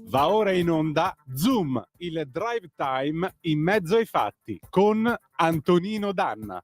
Va ora in onda Zoom, il drive time in mezzo ai fatti, con Antonino Danna.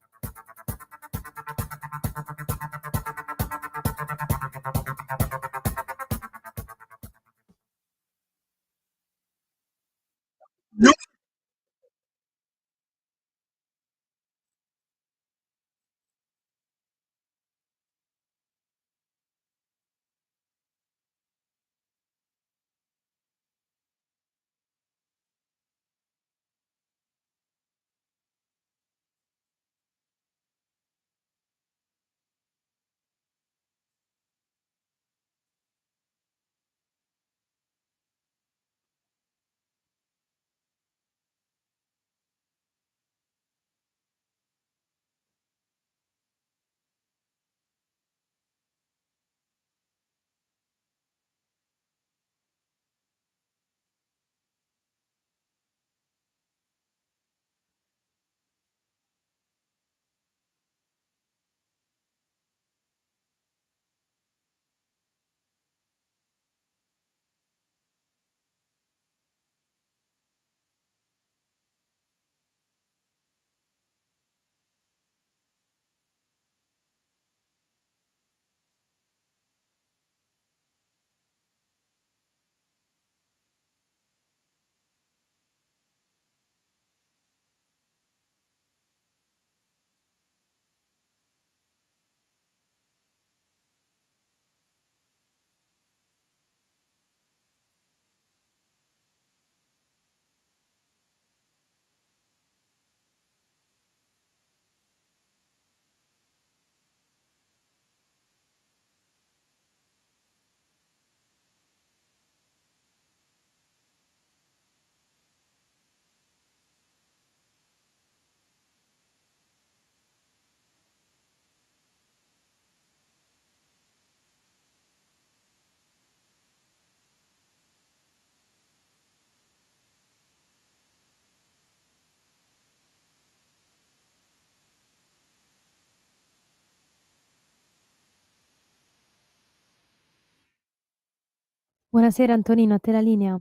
Buonasera Antonino, a te la linea.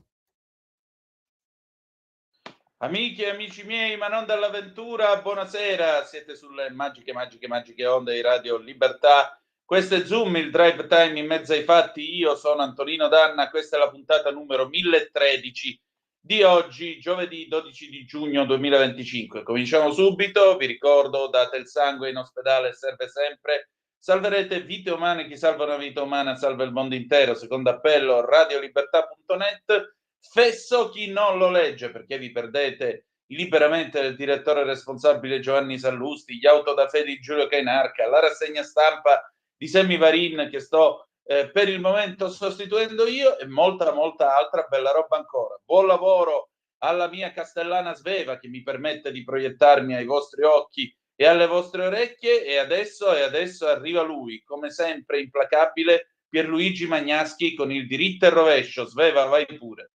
Amiche e amici miei, ma non dall'avventura, buonasera, siete sulle magiche onde di Radio Libertà. Questo è Zoom, il drive time in mezzo ai fatti. Io sono Antonino Danna, questa è la puntata numero 1013 di oggi, giovedì 12 di giugno 2025. Cominciamo subito, vi ricordo, date il sangue in ospedale, serve sempre. Salverete vite umane, chi salva una vita umana salva il mondo intero. Secondo appello, radiolibertà.net. Fesso chi non lo legge, perché vi perdete liberamente del direttore responsabile Giovanni Sallusti, gli auto da fede di Giulio Cainarca, la rassegna stampa di Sammy Varin che sto per il momento sostituendo io e molta altra bella roba ancora. Buon lavoro alla mia castellana Sveva che mi permette di proiettarmi ai vostri occhi e alle vostre orecchie e adesso arriva lui, come sempre implacabile, Pierluigi Magnaschi con il diritto e rovescio. Sveva, vai pure.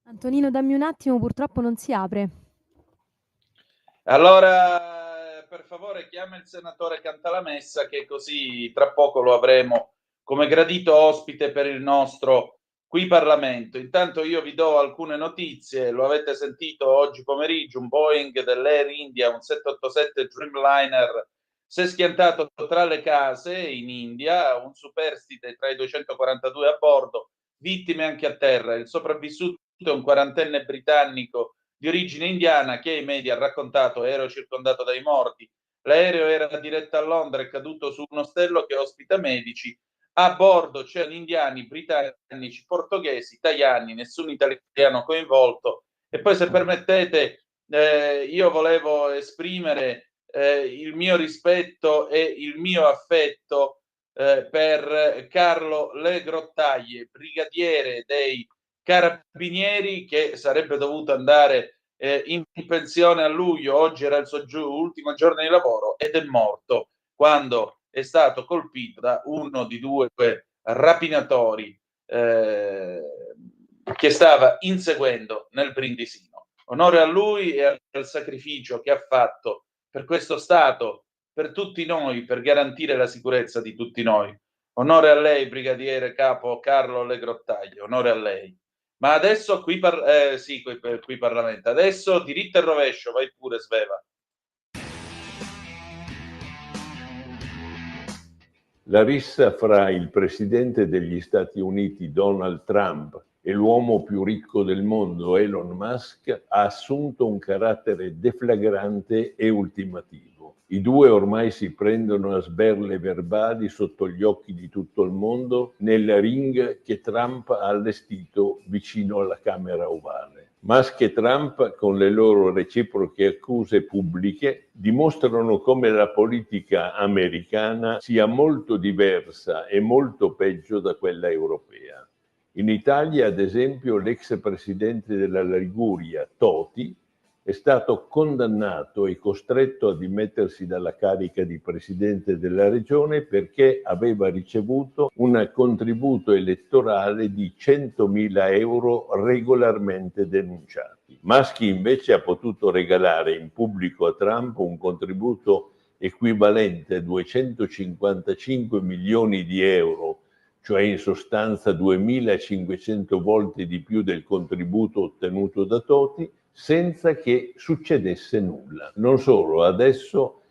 Antonino, dammi un attimo, purtroppo non si apre. Allora, per favore, chiama il senatore Cantalamessa, che così tra poco lo avremo come gradito ospite per il nostro qui Parlamento. Intanto io vi do alcune notizie, lo avete sentito oggi pomeriggio, un Boeing dell'Air India, un 787 Dreamliner, si è schiantato tra le case in India, un superstite tra i 242 a bordo, vittime anche a terra. Il sopravvissuto è un quarantenne britannico di origine indiana che ai media ha raccontato: ero circondato dai morti, l'aereo era diretto a Londra, è caduto su un ostello che ospita medici, a bordo c'erano indiani, britannici, portoghesi, italiani, nessun italiano coinvolto. E poi, se permettete, io volevo esprimere il mio rispetto e il mio affetto per Carlo Le Grottaglie, brigadiere dei Carabinieri, che sarebbe dovuto andare in pensione a luglio. Oggi era il suo ultimo giorno di lavoro ed è morto quando è stato colpito da uno di due rapinatori che stava inseguendo nel Brindisino. Onore a lui e al sacrificio che ha fatto per questo Stato per tutti noi, per garantire la sicurezza di tutti noi. Onore a lei, brigadiere capo Carlo Legrottaglio, onore a lei. Ma adesso qui Parlamento. Adesso diritto e rovescio, vai pure Sveva. La rissa fra il presidente degli Stati Uniti Donald Trump e l'uomo più ricco del mondo Elon Musk ha assunto un carattere deflagrante e ultimativo. I due ormai si prendono a sberle verbali sotto gli occhi di tutto il mondo nel ring che Trump ha allestito vicino alla Camera Ovale. Musk e Trump, con le loro reciproche accuse pubbliche, dimostrano come la politica americana sia molto diversa e molto peggio da quella europea. In Italia, ad esempio, l'ex presidente della Liguria, Toti, è stato condannato e costretto a dimettersi dalla carica di presidente della regione perché aveva ricevuto un contributo elettorale di 100.000 euro regolarmente denunciati. Maschi invece ha potuto regalare in pubblico a Trump un contributo equivalente a 255 milioni di euro, cioè in sostanza 2.500 volte di più del contributo ottenuto da Toti, senza che succedesse nulla. Non solo, adesso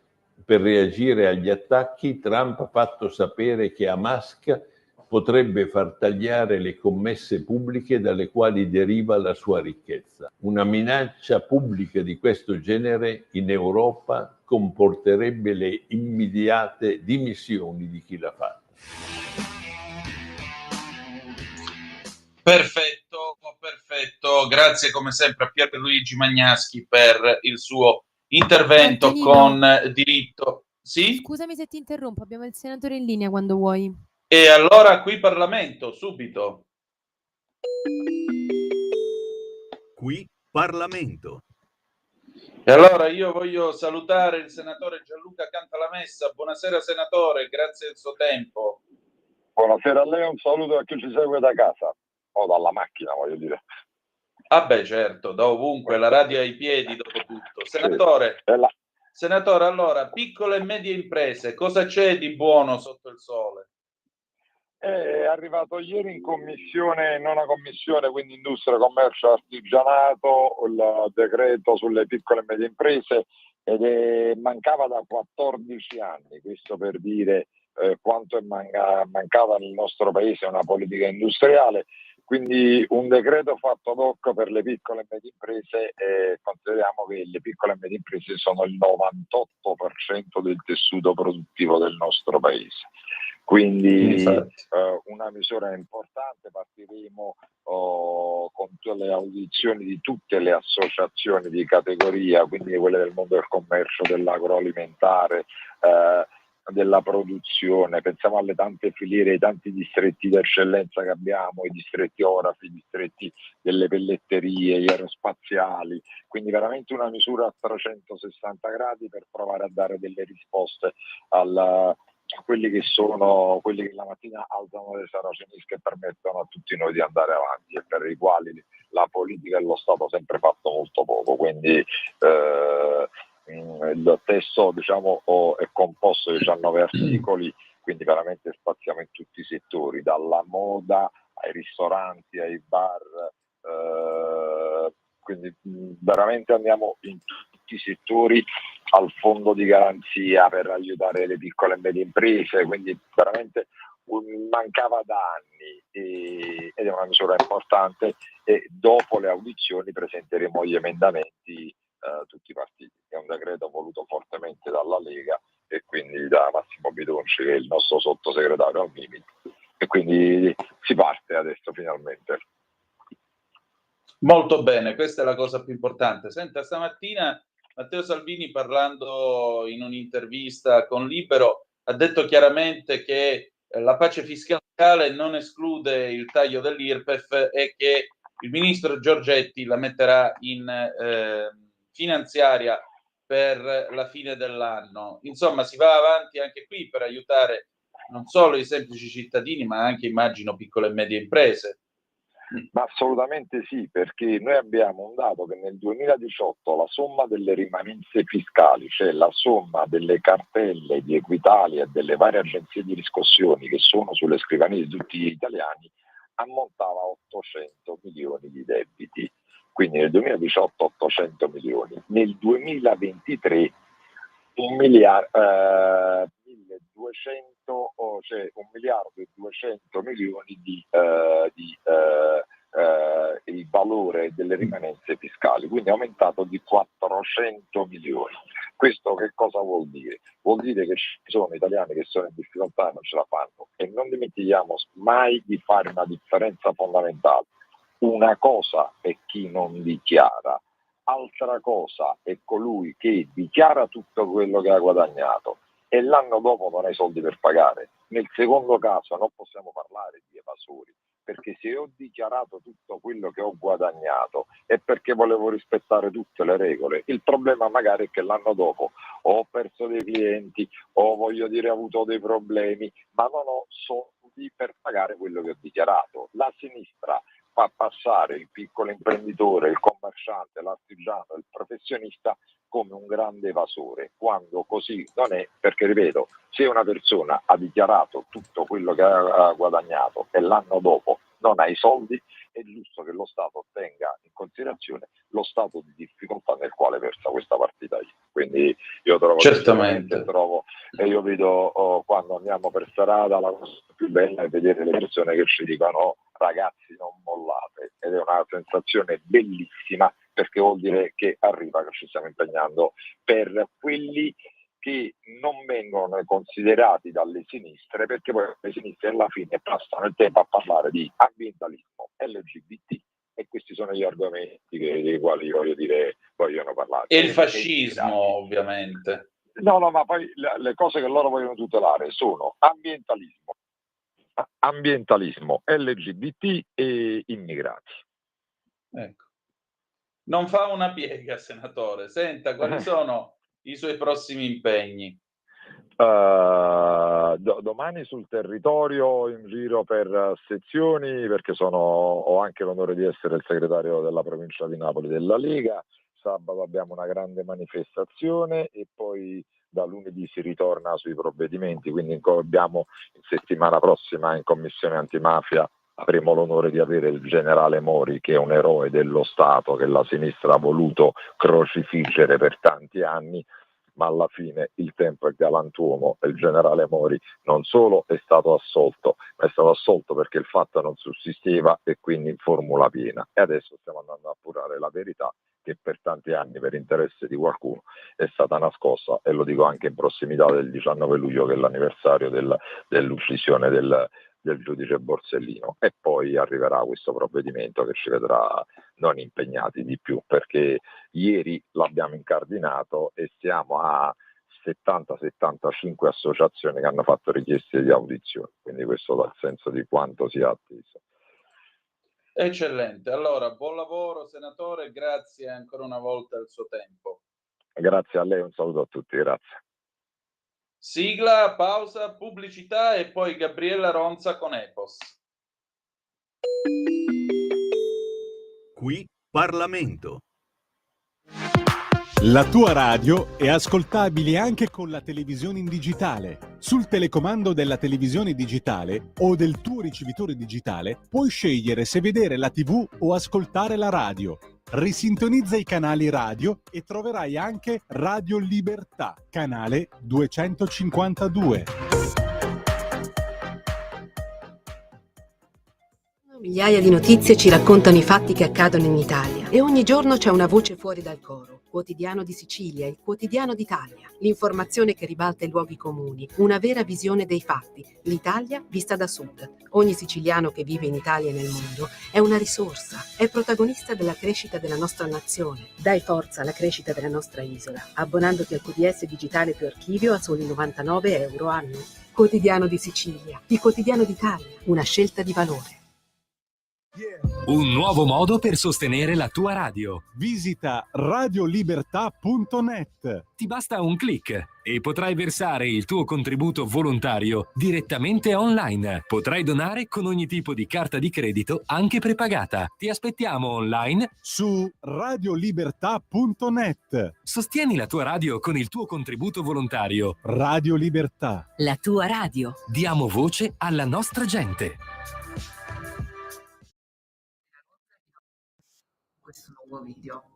per reagire agli attacchi Trump ha fatto sapere che a Musk potrebbe far tagliare le commesse pubbliche dalle quali deriva la sua ricchezza. Una minaccia pubblica di questo genere in Europa comporterebbe le immediate dimissioni di chi l'ha fatta. Perfetto, grazie come sempre a Pierluigi Magnaschi per il suo intervento Antonino, con diritto. Sì? scusami se ti interrompo, abbiamo il senatore in linea quando vuoi. E allora qui Parlamento, subito. Qui Parlamento. E allora io voglio salutare il senatore Gianluca Cantalamessa. Buonasera senatore, grazie del suo tempo. Buonasera a lei, un saluto a chi ci segue da casa o dalla macchina, voglio dire. Ah beh, certo, da ovunque, la radio ai piedi dopo tutto. Senatore, senatore, allora, piccole e medie imprese, cosa c'è di buono sotto il sole? È arrivato ieri in commissione, nona commissione, quindi industria, commercio, artigianato, il decreto sulle piccole e medie imprese mancava da 14 anni, questo per dire quanto è mancata nel nostro paese una politica industriale. Quindi un decreto fatto ad hoc per le piccole e medie imprese, consideriamo che le piccole e medie imprese sono il 98% del tessuto produttivo del nostro paese. Quindi una misura importante, partiremo con tutte le audizioni di tutte le associazioni di categoria, quindi quelle del mondo del commercio, dell'agroalimentare, della produzione, pensiamo alle tante filiere, ai tanti distretti d'eccellenza che abbiamo, i distretti orafi, i distretti delle pelletterie, gli aerospaziali, quindi veramente una misura a 360 gradi per provare a dare delle risposte a quelli che la mattina alzano le saracinesche e permettono a tutti noi di andare avanti e per i quali la politica e lo Stato ha sempre fatto molto poco. Quindi il testo è composto di 19 articoli, quindi veramente spaziamo in tutti i settori, dalla moda ai ristoranti, ai bar, quindi veramente andiamo in tutti i settori, al fondo di garanzia per aiutare le piccole e medie imprese, quindi veramente mancava da anni ed è una misura importante e dopo le audizioni presenteremo gli emendamenti tutti i partiti. È un decreto voluto fortemente dalla Lega e quindi da Massimo Bitonci, che è il nostro sottosegretario al Mimit, e quindi si parte adesso finalmente. Molto bene, questa è la cosa più importante. Senta, stamattina Matteo Salvini, parlando in un'intervista con Libero, ha detto chiaramente che la pace fiscale non esclude il taglio dell'IRPEF e che il ministro Giorgetti la metterà in finanziaria per la fine dell'anno. Insomma, si va avanti anche qui per aiutare non solo i semplici cittadini, ma anche, immagino, piccole e medie imprese. Ma assolutamente sì, perché noi abbiamo un dato che nel 2018 la somma delle rimanenze fiscali, cioè la somma delle cartelle di Equitalia e delle varie agenzie di riscossioni che sono sulle scrivanie di tutti gli italiani, ammontava a 800 milioni di debiti. Quindi nel 2018 800 milioni, nel 2023 1 miliardo, 1200, cioè 1 miliardo e 200 milioni il valore delle rimanenze fiscali, quindi è aumentato di 400 milioni. Questo che cosa vuol dire? Vuol dire che ci sono italiani che sono in difficoltà e non ce la fanno, e non dimentichiamo mai di fare una differenza fondamentale. Una cosa è chi non dichiara, altra cosa è colui che dichiara tutto quello che ha guadagnato e l'anno dopo non ha i soldi per pagare. Nel secondo caso non possiamo parlare di evasori, perché se ho dichiarato tutto quello che ho guadagnato è perché volevo rispettare tutte le regole. Il problema magari è che l'anno dopo ho perso dei clienti o ho avuto dei problemi, ma non ho soldi per pagare quello che ho dichiarato. La sinistra fa passare il piccolo imprenditore, il commerciante, l'artigiano, il professionista come un grande evasore, quando così non è, perché ripeto, se una persona ha dichiarato tutto quello che ha guadagnato e l'anno dopo non ha i soldi, è giusto che lo Stato tenga in considerazione lo stato di difficoltà nel quale versa questa partita. Quindi io trovo certamente, e io vedo quando andiamo per strada, la cosa più bella è vedere le persone che ci dicono ragazzi non mollate, ed è una sensazione bellissima, perché vuol dire che arriva, che ci stiamo impegnando per quelli che non vengono considerati dalle sinistre, perché poi le sinistre alla fine passano il tempo a parlare di ambientalismo, LGBT, e questi sono gli argomenti dei quali vogliono parlare. e il fascismo ovviamente. No, ma poi le cose che loro vogliono tutelare sono ambientalismo, LGBT e immigrati. Ecco. Non fa una piega, senatore. Senta, quali sono i suoi prossimi impegni? Domani sul territorio, in giro per sezioni, perché ho anche l'onore di essere il segretario della provincia di Napoli della Lega. Sabato abbiamo una grande manifestazione e poi da lunedì si ritorna sui provvedimenti, quindi abbiamo in settimana prossima in commissione antimafia avremo l'onore di avere il generale Mori, che è un eroe dello Stato che la sinistra ha voluto crocifiggere per tanti anni, ma alla fine il tempo è galantuomo e il generale Mori non solo è stato assolto, ma è stato assolto perché il fatto non sussisteva e quindi in formula piena. E adesso stiamo andando a appurare la verità, che per tanti anni, per interesse di qualcuno, è stata nascosta, e lo dico anche in prossimità del 19 luglio, che è l'anniversario dell'uccisione del giudice Borsellino. E poi arriverà questo provvedimento che ci vedrà non impegnati di più, perché ieri l'abbiamo incardinato e siamo a 70-75 associazioni che hanno fatto richieste di audizione, quindi questo dà il senso di quanto sia atteso. Eccellente, allora buon lavoro senatore, grazie ancora una volta del suo tempo. Grazie a lei, un saluto a tutti, grazie. Sigla, pausa, pubblicità e poi Gabriella Ronza con Epos. Qui Parlamento. La tua radio è ascoltabile anche con la televisione in digitale. Sul telecomando della televisione digitale o del tuo ricevitore digitale puoi scegliere se vedere la TV o ascoltare la radio. Risintonizza i canali radio e troverai anche Radio Libertà, canale 252. Migliaia di notizie ci raccontano i fatti che accadono in Italia e ogni giorno c'è una voce fuori dal coro. Quotidiano di Sicilia, il quotidiano d'Italia. L'informazione che ribalta i luoghi comuni, una vera visione dei fatti. L'Italia vista da sud. Ogni siciliano che vive in Italia e nel mondo è una risorsa, è protagonista della crescita della nostra nazione. Dai forza alla crescita della nostra isola, abbonandoti al QDS digitale più archivio a soli 99 euro anno. Quotidiano di Sicilia, il quotidiano d'Italia, una scelta di valore. Un nuovo modo per sostenere la tua radio. Visita radiolibertà.net. Ti basta un click. e potrai versare il tuo contributo volontario direttamente online. Potrai donare con ogni tipo di carta di credito, anche prepagata. Ti aspettiamo online su radiolibertà.net. Sostieni la tua radio con il tuo contributo volontario. Radio Libertà. La tua radio. Diamo voce alla nostra gente. Questo nuovo video.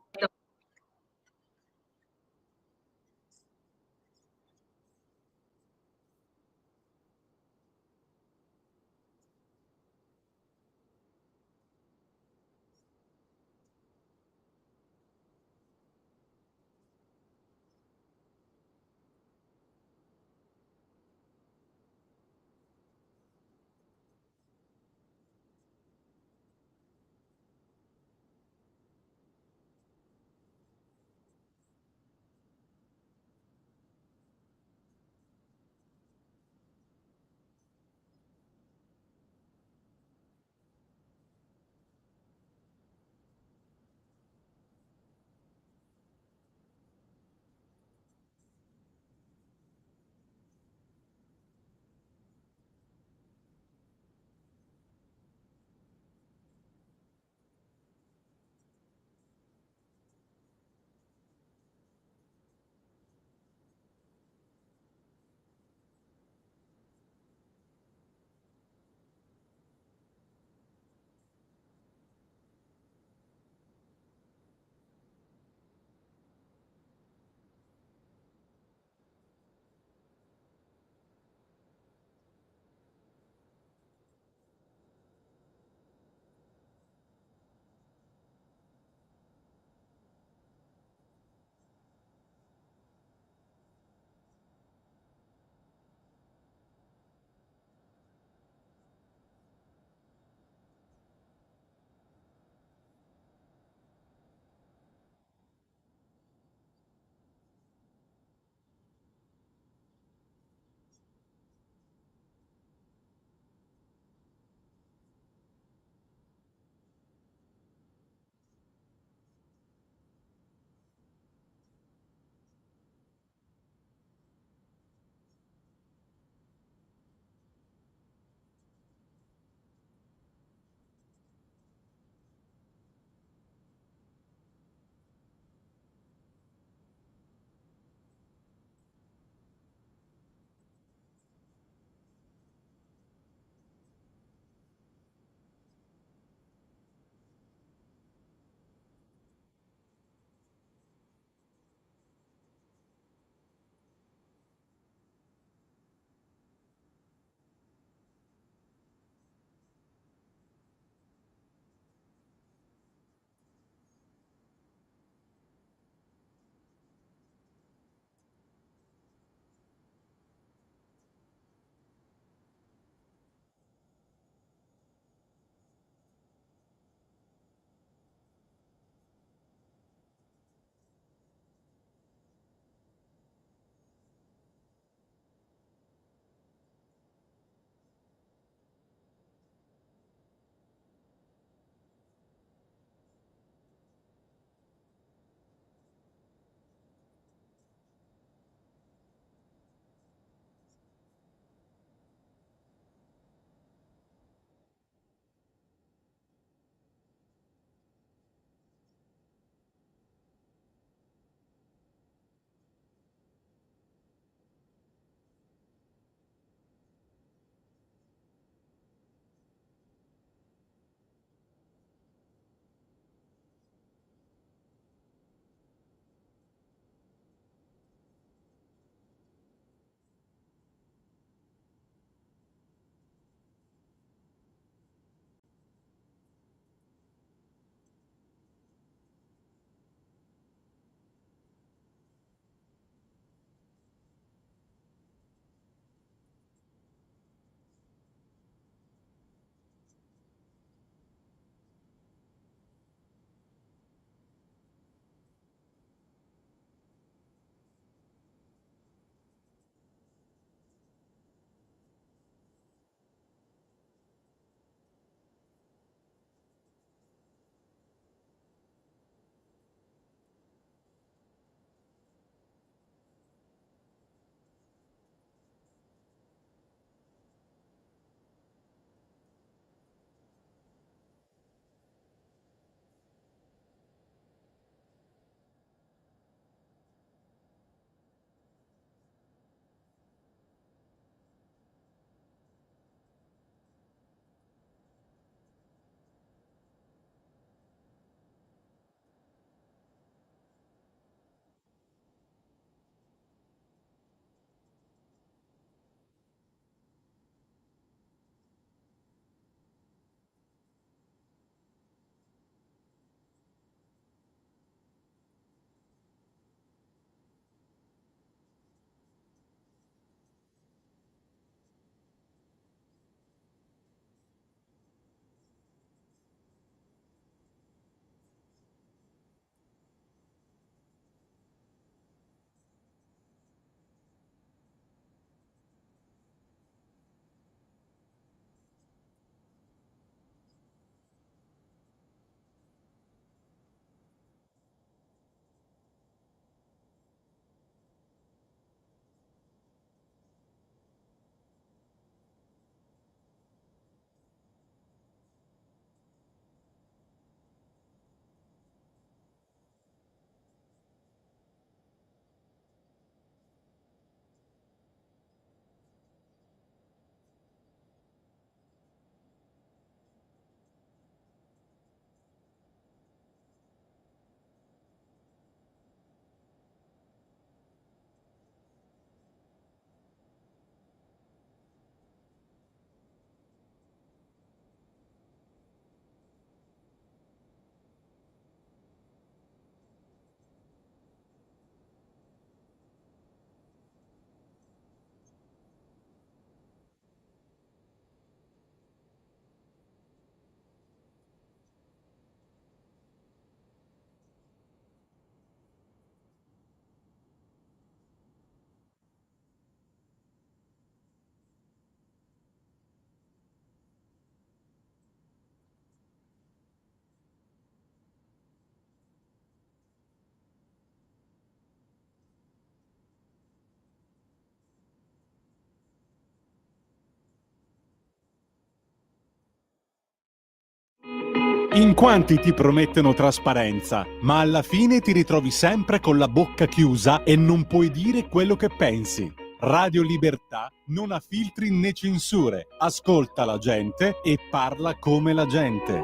In quanti ti promettono trasparenza, ma alla fine ti ritrovi sempre con la bocca chiusa e non puoi dire quello che pensi. Radio Libertà non ha filtri né censure, ascolta la gente e parla come la gente.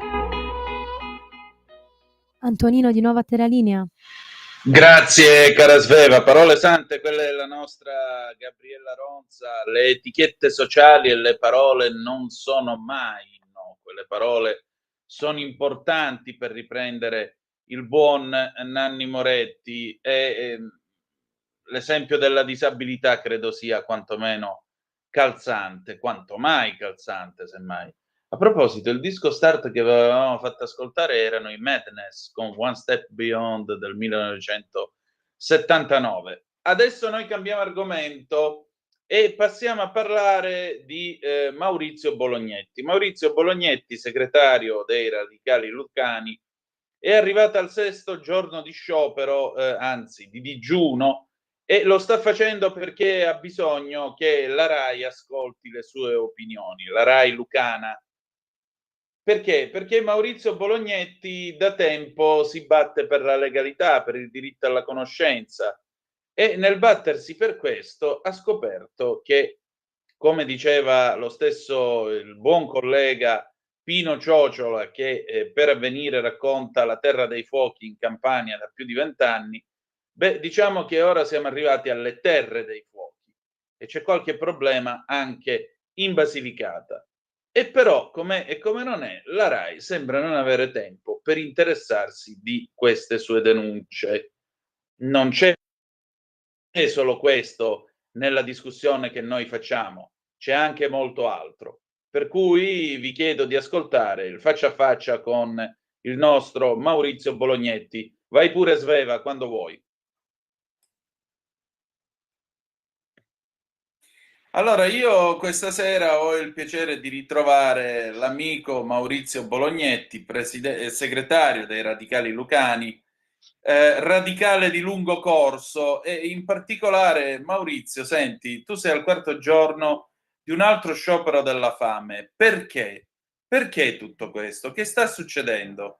Antonino, di nuovo a te la linea. Grazie cara Sveva, parole sante quelle della nostra Gabriella Ronza, le etichette sociali e le parole non sono mai, no, quelle parole sono importanti per riprendere il buon Nanni Moretti e l'esempio della disabilità credo sia quantomeno calzante, quanto mai calzante semmai. A proposito, il disco start che avevamo fatto ascoltare erano i Madness con One Step Beyond del 1979. Adesso noi cambiamo argomento e passiamo a parlare di Maurizio Bolognetti. Maurizio Bolognetti, segretario dei Radicali Lucani, è arrivato al 6° giorno di sciopero, anzi di digiuno, e lo sta facendo perché ha bisogno che la RAI ascolti le sue opinioni, la RAI lucana. Perché? Perché Maurizio Bolognetti da tempo si batte per la legalità, per il diritto alla conoscenza e nel battersi per questo ha scoperto che, come diceva lo stesso il buon collega Pino Ciociola, che per Avvenire racconta la terra dei fuochi in Campania da più di 20 anni, beh, diciamo che ora siamo arrivati alle terre dei fuochi e c'è qualche problema anche in Basilicata. E però, com'è e come non è, la RAI sembra non avere tempo per interessarsi di queste sue denunce. Non c'è solo questo nella discussione che noi facciamo, c'è anche molto altro. Per cui vi chiedo di ascoltare il faccia a faccia con il nostro Maurizio Bolognetti. Vai pure Sveva quando vuoi. Allora, io questa sera ho il piacere di ritrovare l'amico Maurizio Bolognetti, segretario dei Radicali Lucani, radicale di lungo corso e in particolare, Maurizio, senti, tu sei al 4° giorno di un altro sciopero della fame. Perché? Perché tutto questo? Che sta succedendo?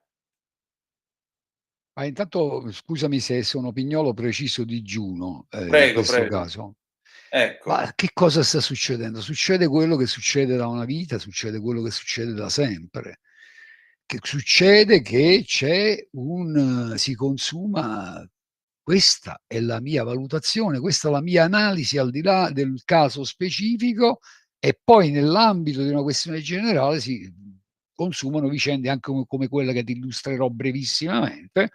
Ma intanto scusami se sono pignolo preciso digiuno in Prego, questo prego. caso. Ecco. Ma che cosa sta succedendo? Succede quello che succede da una vita, succede quello che succede da sempre. Che succede che si consuma, questa è la mia valutazione, questa è la mia analisi al di là del caso specifico e poi nell'ambito di una questione generale si consumano vicende anche come quella che ti illustrerò brevissimamente.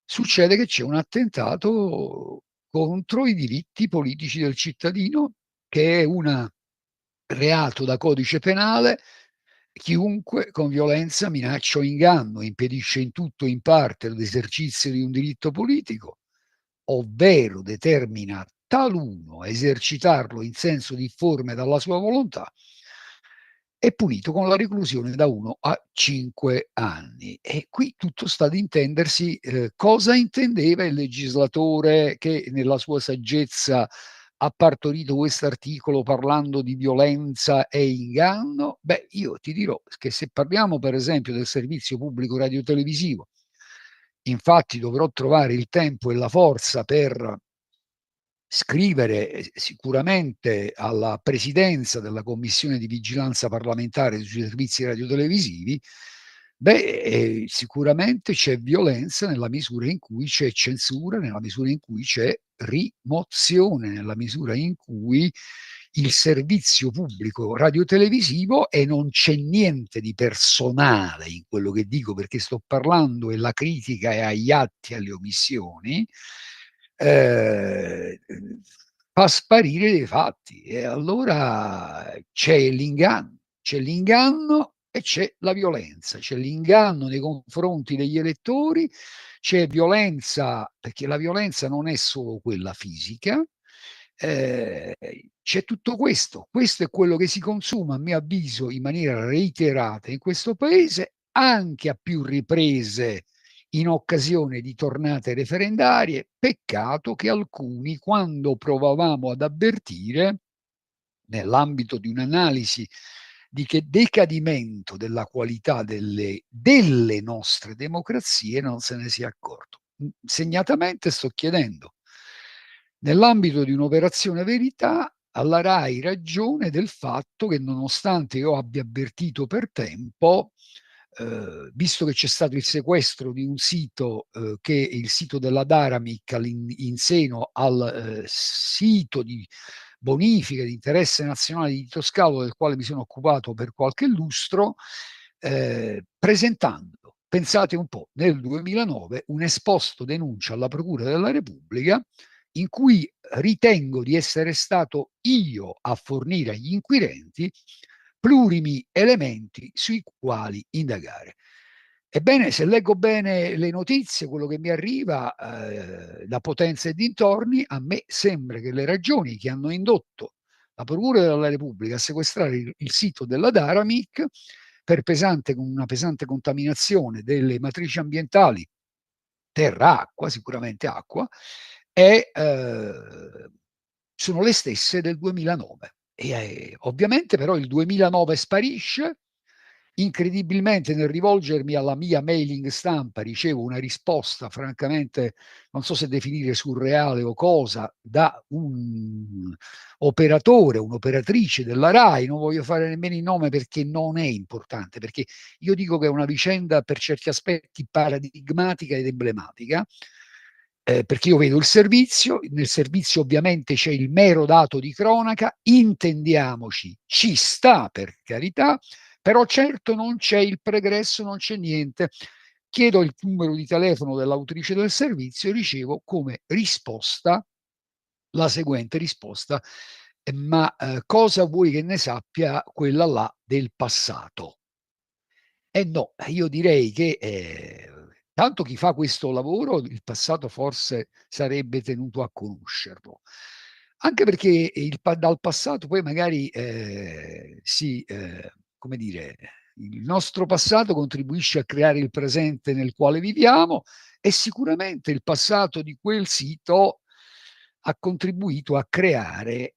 Succede che c'è un attentato contro i diritti politici del cittadino, che è un reato da codice penale. Chiunque con violenza, minaccia o inganno impedisce in tutto o in parte l'esercizio di un diritto politico, ovvero determina taluno a esercitarlo in senso difforme dalla sua volontà, è punito con la reclusione da 1 a 5 anni. E qui tutto sta ad intendersi cosa intendeva il legislatore che nella sua saggezza ha partorito questo articolo parlando di violenza e inganno. Beh, io ti dirò che se parliamo per esempio del servizio pubblico radiotelevisivo, infatti dovrò trovare il tempo e la forza per scrivere sicuramente alla presidenza della Commissione di Vigilanza Parlamentare sui servizi radiotelevisivi, sicuramente c'è violenza nella misura in cui c'è censura, nella misura in cui c'è rimozione, nella misura in cui il servizio pubblico radiotelevisivo, e non c'è niente di personale in quello che dico perché sto parlando e la critica è agli atti e alle omissioni, fa sparire dei fatti e allora c'è l'inganno e c'è la violenza, c'è l'inganno nei confronti degli elettori, c'è violenza perché la violenza non è solo quella fisica, c'è tutto questo è quello che si consuma a mio avviso in maniera reiterata in questo paese, anche a più riprese in occasione di tornate referendarie. Peccato che alcuni, quando provavamo ad avvertire nell'ambito di un'analisi di che decadimento della qualità delle nostre democrazie non se ne sia accorto. Segnatamente sto chiedendo, nell'ambito di un'operazione verità, alla RAI ragione del fatto che, nonostante io abbia avvertito per tempo, visto che c'è stato il sequestro di un sito, che è il sito della Daramic in seno al sito di bonifica di interesse nazionale di Tito Scalo, del quale mi sono occupato per qualche lustro, presentando, pensate un po', nel 2009 un esposto denuncia alla Procura della Repubblica in cui ritengo di essere stato io a fornire agli inquirenti plurimi elementi sui quali indagare. Ebbene, se leggo bene le notizie, quello che mi arriva da Potenza e dintorni, a me sembra che le ragioni che hanno indotto la Procura della Repubblica a sequestrare il sito della Daramic per una pesante contaminazione delle matrici ambientali, terra, acqua, sicuramente acqua, sono le stesse del 2009. Ovviamente però il 2009 sparisce. Incredibilmente, nel rivolgermi alla mia mailing stampa ricevo una risposta, francamente non so se definire surreale o cosa, da un operatore, un'operatrice della RAI. Non voglio fare nemmeno il nome perché non è importante, perché io dico che è una vicenda per certi aspetti paradigmatica ed emblematica, perché io vedo il servizio, nel servizio ovviamente c'è il mero dato di cronaca, intendiamoci, ci sta per carità, però certo non c'è il pregresso, non c'è niente. Chiedo il numero di telefono dell'autrice del servizio e ricevo come risposta la seguente risposta: ma cosa vuoi che ne sappia quella là del passato? No, io direi che tanto chi fa questo lavoro il passato forse sarebbe tenuto a conoscerlo, anche perché dal passato poi magari come dire, il nostro passato contribuisce a creare il presente nel quale viviamo, e sicuramente il passato di quel sito ha contribuito a creare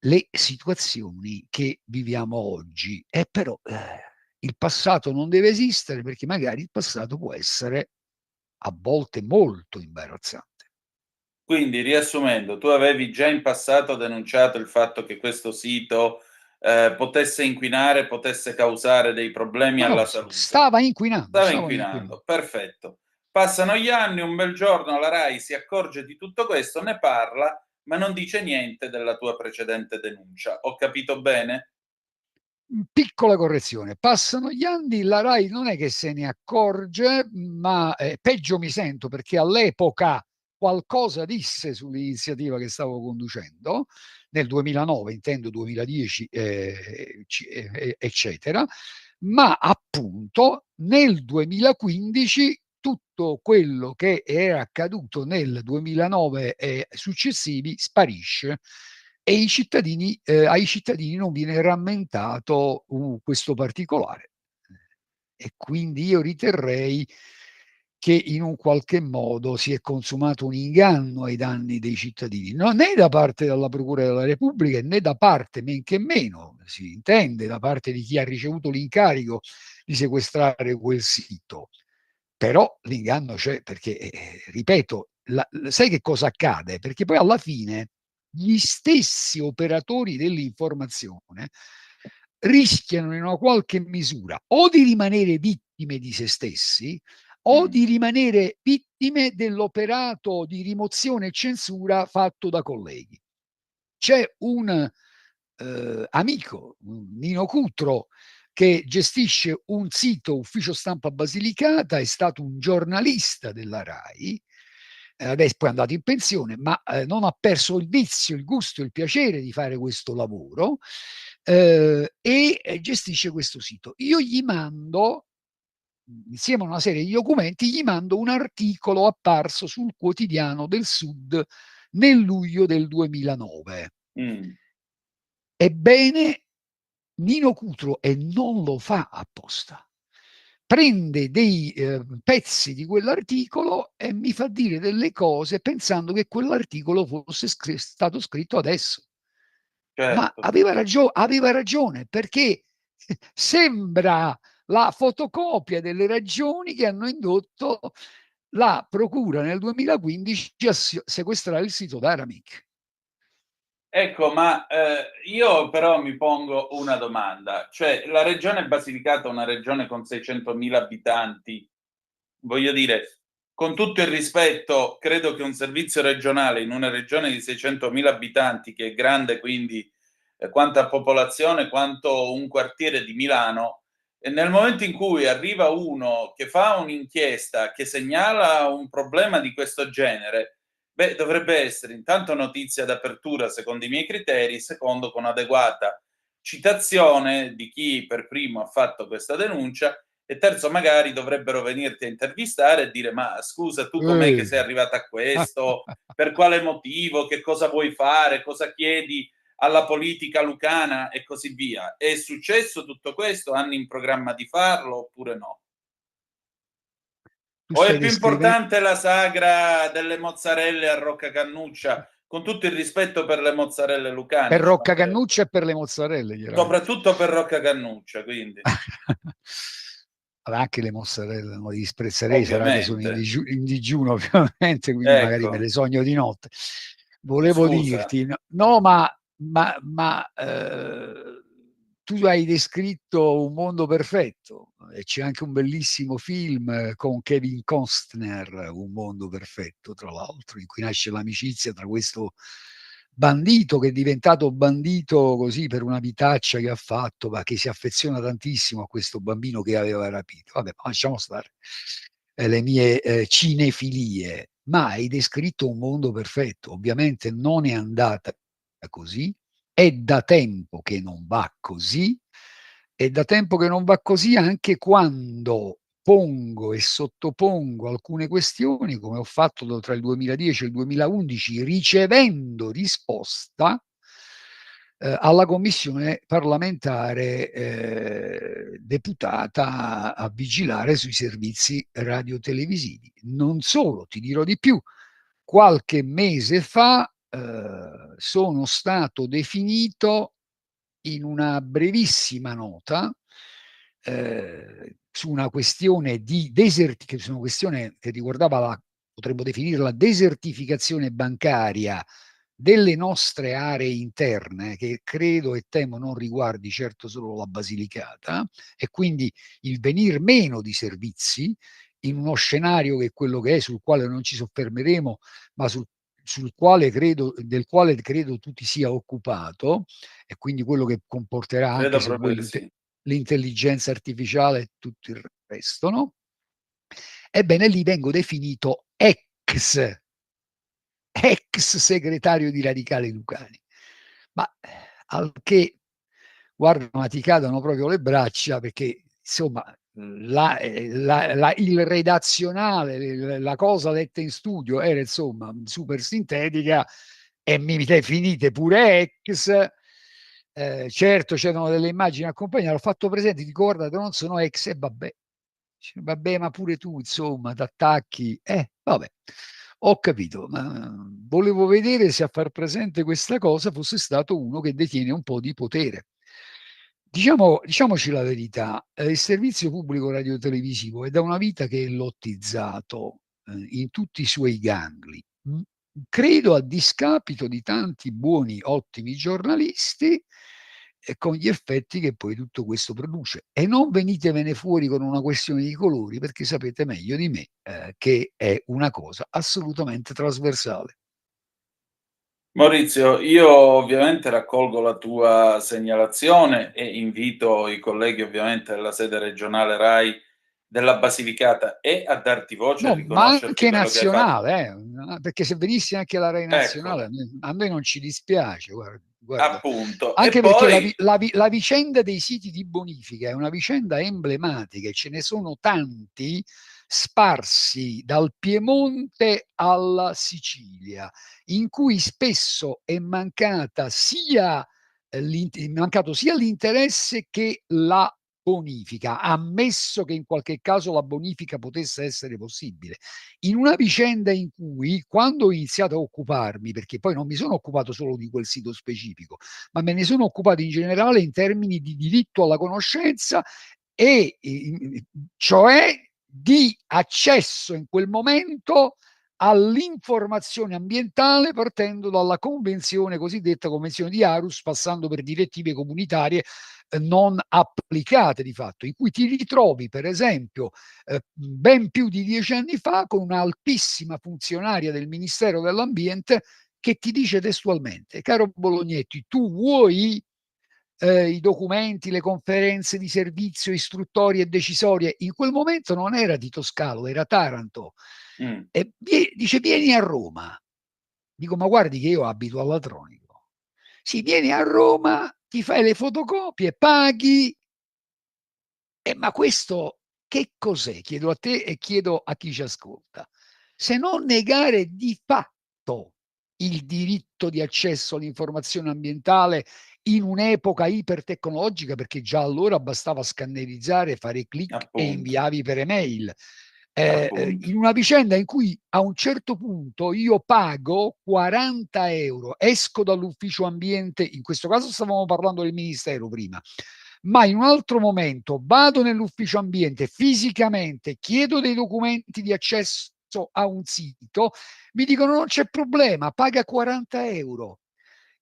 le situazioni che viviamo oggi. E però il passato non deve esistere, perché magari il passato può essere a volte molto imbarazzante. Quindi, riassumendo, tu avevi già in passato denunciato il fatto che questo sito potesse inquinare, potesse causare dei problemi No, alla salute. stava inquinando. Stava inquinando, perfetto. Passano gli anni, un bel giorno la RAI si accorge di tutto questo, ne parla, ma non dice niente della tua precedente denuncia. Ho capito bene? Piccola correzione: passano gli anni, la RAI non è che se ne accorge, ma peggio mi sento, perché all'epoca qualcosa disse sull'iniziativa che stavo conducendo, nel 2009, intendo 2010, eccetera, ma appunto nel 2015 tutto quello che era accaduto nel 2009 e successivi sparisce, e ai cittadini non viene rammentato questo particolare. E quindi io riterrei che in un qualche modo si è consumato un inganno ai danni dei cittadini, non né da parte della Procura della Repubblica né da parte, men che meno, si intende, da parte di chi ha ricevuto l'incarico di sequestrare quel sito. Però l'inganno c'è, perché, ripeto, sai che cosa accade? Perché poi alla fine gli stessi operatori dell'informazione rischiano in una qualche misura o di rimanere vittime di se stessi o di rimanere vittime dell'operato di rimozione e censura fatto da colleghi. C'è un amico, Nino Cutro, che gestisce un sito, Ufficio Stampa Basilicata, è stato un giornalista della RAI, adesso poi è andato in pensione, ma non ha perso il vizio, il gusto, il piacere di fare questo lavoro, e gestisce questo sito. Io gli mando, insieme a una serie di documenti, gli mando un articolo apparso sul Quotidiano del Sud nel luglio del 2009. Ebbene, Nino Cutro, e non lo fa apposta, prende dei pezzi di quell'articolo e mi fa dire delle cose pensando che quell'articolo fosse stato scritto adesso. Certo. Ma aveva ragione, perché sembra la fotocopia delle ragioni che hanno indotto la procura nel 2015 a sequestrare il sito d'Aramic. Ecco, ma io però mi pongo una domanda, cioè la regione Basilicata è una regione con 600.000 abitanti, voglio dire, con tutto il rispetto, credo che un servizio regionale in una regione di 600.000 abitanti, che è grande quindi quanta popolazione, quanto un quartiere di Milano, e nel momento in cui arriva uno che fa un'inchiesta, che segnala un problema di questo genere, beh, dovrebbe essere intanto notizia d'apertura secondo i miei criteri, secondo con adeguata citazione di chi per primo ha fatto questa denuncia, e terzo magari dovrebbero venirti a intervistare e dire: ma scusa, tu com'è che sei arrivata a questo? Per quale motivo? Che cosa vuoi fare? Cosa chiedi alla politica lucana e così via? È successo tutto questo? Hanno in programma di farlo oppure no? Tu O è stai più descrivendo importante la sagra delle mozzarelle a Rocca Cannuccia, con tutto il rispetto per le mozzarelle lucane, per ci Rocca mancherebbe. Cannuccia e per le mozzarelle, chiaramente. Soprattutto per Rocca Cannuccia, quindi. Vabbè, anche le mozzarelle non li disprezzerei, sarà che sono Ovviamente. in digiuno ovviamente, quindi magari me Ecco, le sogno di notte. Volevo scusa. dirti, no, tu hai descritto un mondo perfetto e c'è anche un bellissimo film con Kevin Costner, Un mondo perfetto, tra l'altro, in cui nasce l'amicizia tra questo bandito che è diventato bandito così per una vitaccia che ha fatto, ma che si affeziona tantissimo a questo bambino che aveva rapito. Vabbè, ma lasciamo stare le mie cinefilie, ma hai descritto un mondo perfetto. Ovviamente non è andata così, è da tempo che non va così, è da tempo che non va così anche quando pongo e sottopongo alcune questioni, come ho fatto tra il 2010 e il 2011, ricevendo risposta alla commissione parlamentare deputata a vigilare sui servizi radiotelevisivi. Non solo, ti dirò di più, qualche mese fa sono stato definito in una brevissima nota su una questione di su una questione che riguardava potremmo definirla desertificazione bancaria delle nostre aree interne, che credo e temo non riguardi certo solo la Basilicata, e quindi il venir meno di servizi in uno scenario che è quello che è, sul quale non ci soffermeremo, ma del quale credo tu ti sia occupato, e quindi quello che comporterà anche, Credo se proprio vuoi, di sì. l'intelligenza artificiale e tutto il resto, no? Ebbene, lì vengo definito ex segretario di Radicale Lucani. Ma al che, guarda, ma ti cadono proprio le braccia, perché insomma il redazionale, la cosa letta in studio era insomma super sintetica, e mi definite pure ex. Certo, c'erano delle immagini accompagnate, ho fatto presente, dico guardate, non sono ex, e vabbè, ma pure tu insomma t'attacchi, vabbè. Ho capito, ma volevo vedere se a far presente questa cosa fosse stato uno che detiene un po' di potere. Diciamoci la verità, il servizio pubblico radiotelevisivo è da una vita che è lottizzato in tutti i suoi gangli. Credo a discapito di tanti buoni, ottimi giornalisti, e con gli effetti che poi tutto questo produce. E non venitevene fuori con una questione di colori, perché sapete meglio di me che è una cosa assolutamente trasversale. Maurizio, io ovviamente raccolgo la tua segnalazione e invito i colleghi ovviamente della sede regionale RAI della Basilicata e a darti voce e No, ma riconoscerti anche quello che hai fatto. nazionale, perché se venisse anche la Rai nazionale, Ecco, a noi non ci dispiace, guarda. appunto. E Anche perché poi la vicenda dei siti di bonifica è una vicenda emblematica, e ce ne sono tanti sparsi dal Piemonte alla Sicilia, in cui spesso è mancato sia l'interesse che la bonifica, ammesso che in qualche caso la bonifica potesse essere possibile, in una vicenda in cui, quando ho iniziato a occuparmi, perché poi non mi sono occupato solo di quel sito specifico, ma me ne sono occupato in generale in termini di diritto alla conoscenza e cioè di accesso in quel momento all'informazione ambientale, partendo dalla convenzione cosiddetta convenzione di Aarhus, passando per direttive comunitarie non applicate di fatto, in cui ti ritrovi per esempio ben più di 10 anni fa con un'altissima funzionaria del Ministero dell'Ambiente che ti dice testualmente: caro Bolognetti, tu vuoi i documenti, le conferenze di servizio istruttorie e decisorie? In quel momento non era Tito Scalo, era Taranto. E dice: vieni a Roma. Dico: ma guardi che io abito al Latronico. Sì, vieni a Roma, ti fai le fotocopie, paghi. Ma questo che cos'è? Chiedo a te e chiedo a chi ci ascolta. Se non negare di fatto il diritto di accesso all'informazione ambientale in un'epoca ipertecnologica, perché già allora bastava scannerizzare, fare click Appunto. e inviavi per email. Appunto. In una vicenda in cui a un certo punto io pago 40 euro, esco dall'ufficio ambiente, in questo caso stavamo parlando del Ministero prima, ma in un altro momento vado nell'ufficio ambiente fisicamente, chiedo dei documenti di accesso a un sito, mi dicono non c'è problema, paga 40 euro.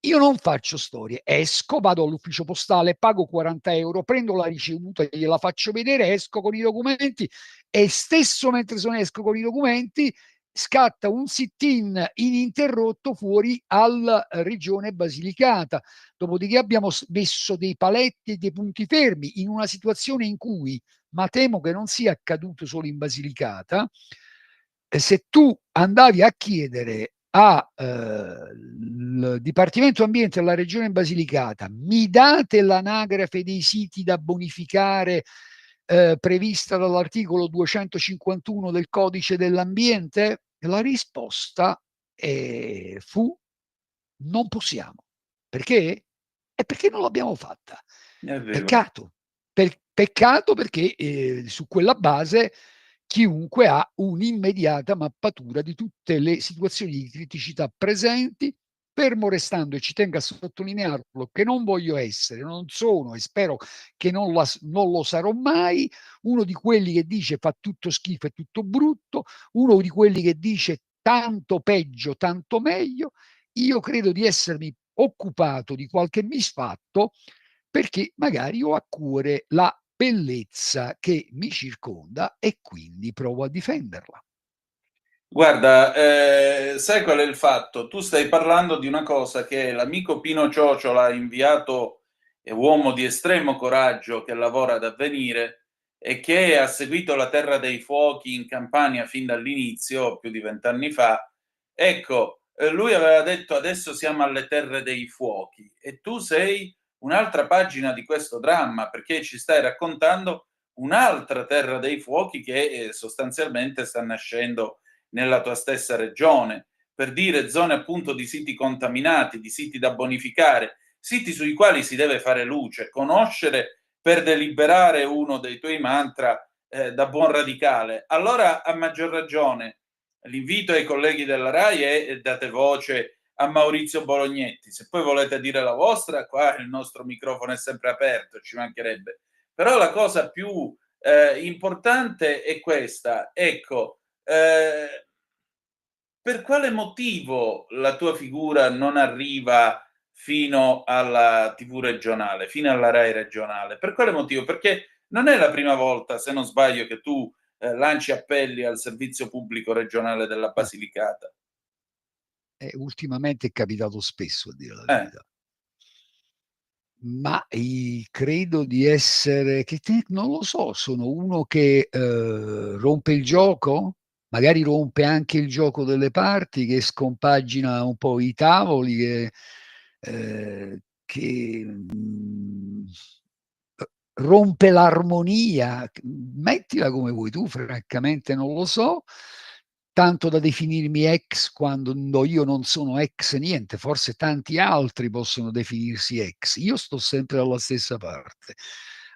Io non faccio storie, esco, vado all'ufficio postale, pago 40 euro, prendo la ricevuta, gliela faccio vedere, esco con i documenti e stesso mentre esco con i documenti scatta un sit-in ininterrotto fuori alla regione Basilicata. Dopodiché abbiamo messo dei paletti e dei punti fermi in una situazione in cui, ma temo che non sia accaduto solo in Basilicata, se tu andavi a chiedere al Dipartimento Ambiente della Regione Basilicata: mi date l'anagrafe dei siti da bonificare prevista dall'articolo 251 del Codice dell'Ambiente? La risposta fu: non possiamo. Perché? È perché non l'abbiamo fatta. Peccato. Peccato perché su quella base chiunque ha un'immediata mappatura di tutte le situazioni di criticità presenti, fermo restando, e ci tengo a sottolinearlo, che non voglio essere, non sono e spero che non lo sarò mai, uno di quelli che dice fa tutto schifo e tutto brutto, uno di quelli che dice tanto peggio, tanto meglio. Io credo di essermi occupato di qualche misfatto perché magari ho a cuore la bellezza che mi circonda e quindi provo a difenderla. Guarda, sai qual è il fatto? Tu stai parlando di una cosa che l'amico Pino Ciociola, inviato e uomo di estremo coraggio che lavora ad Avvenire e che ha seguito la Terra dei Fuochi in Campania fin dall'inizio, più di 20 anni fa. Ecco, lui aveva detto: adesso siamo alle Terre dei Fuochi, e tu sei un'altra pagina di questo dramma, perché ci stai raccontando un'altra Terra dei Fuochi che sostanzialmente sta nascendo nella tua stessa regione, per dire zone appunto di siti contaminati, di siti da bonificare, siti sui quali si deve fare luce, conoscere per deliberare uno dei tuoi mantra da buon radicale. Allora, a maggior ragione, l'invito ai colleghi della RAI è: date voce a Maurizio Bolognetti. Se poi volete dire la vostra, qua il nostro microfono è sempre aperto, ci mancherebbe. Però la cosa più importante è questa, ecco. Per quale motivo la tua figura non arriva fino alla TV regionale, fino alla RAI regionale? Per quale motivo? Perché non è la prima volta, se non sbaglio, che tu lanci appelli al servizio pubblico regionale della Basilicata. Ultimamente è capitato spesso, a dire la verità. Ma credo di essere, non lo so, sono uno che rompe il gioco, magari rompe anche il gioco delle parti, che scompagina un po' i tavoli, che rompe l'armonia, mettila come vuoi tu, francamente non lo so, tanto da definirmi ex quando io non sono ex niente, forse tanti altri possono definirsi ex, io sto sempre dalla stessa parte.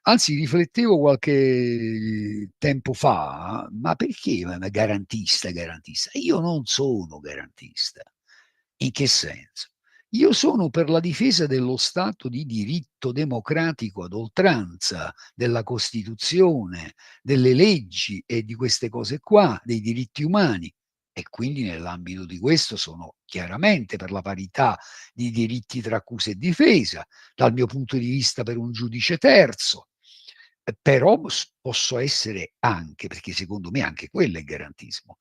Anzi, riflettevo qualche tempo fa, ma perché garantista, garantista? Io non sono garantista. In che senso? Io sono per la difesa dello Stato di diritto democratico ad oltranza, della Costituzione, delle leggi e di queste cose qua, dei diritti umani. E quindi nell'ambito di questo sono chiaramente per la parità di diritti tra accusa e difesa, dal mio punto di vista per un giudice terzo, però posso essere anche, perché secondo me anche quello è garantismo,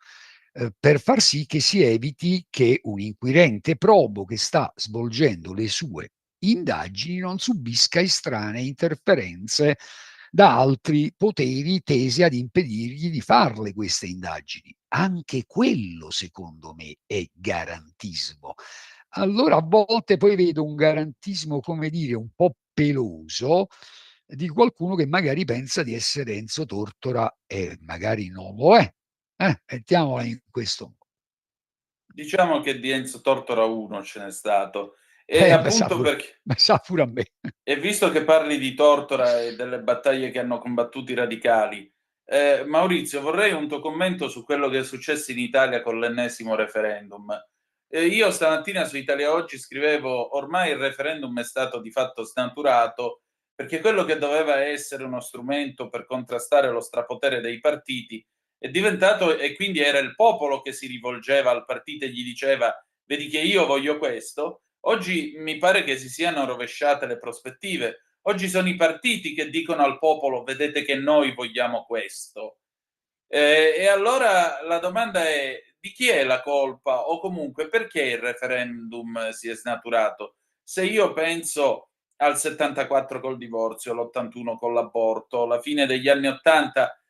per far sì che si eviti che un inquirente probo che sta svolgendo le sue indagini non subisca estranee interferenze da altri poteri tesi ad impedirgli di farle queste indagini. Anche quello, secondo me, è garantismo. Allora a volte poi vedo un garantismo, come dire, un po' peloso di qualcuno che magari pensa di essere Enzo Tortora e magari non lo è. Mettiamola in questo modo. Diciamo che di Enzo Tortora 1 ce n'è stato. E appunto perché Sa pure a me. e visto che parli di Tortora e delle battaglie che hanno combattuto i radicali, Maurizio, vorrei un tuo commento su quello che è successo in Italia con l'ennesimo referendum. Io stamattina su Italia Oggi scrivevo: ormai il referendum è stato di fatto snaturato, perché quello che doveva essere uno strumento per contrastare lo strapotere dei partiti è diventato, e quindi era il popolo che si rivolgeva al partito e gli diceva: vedi che io voglio questo. Oggi mi pare che si siano rovesciate le prospettive. Oggi sono i partiti che dicono al popolo: vedete che noi vogliamo questo. E allora la domanda è: di chi è la colpa, o comunque perché il referendum si è snaturato? Se io penso al 74 col divorzio, l'81 con l'aborto, la fine degli anni 80,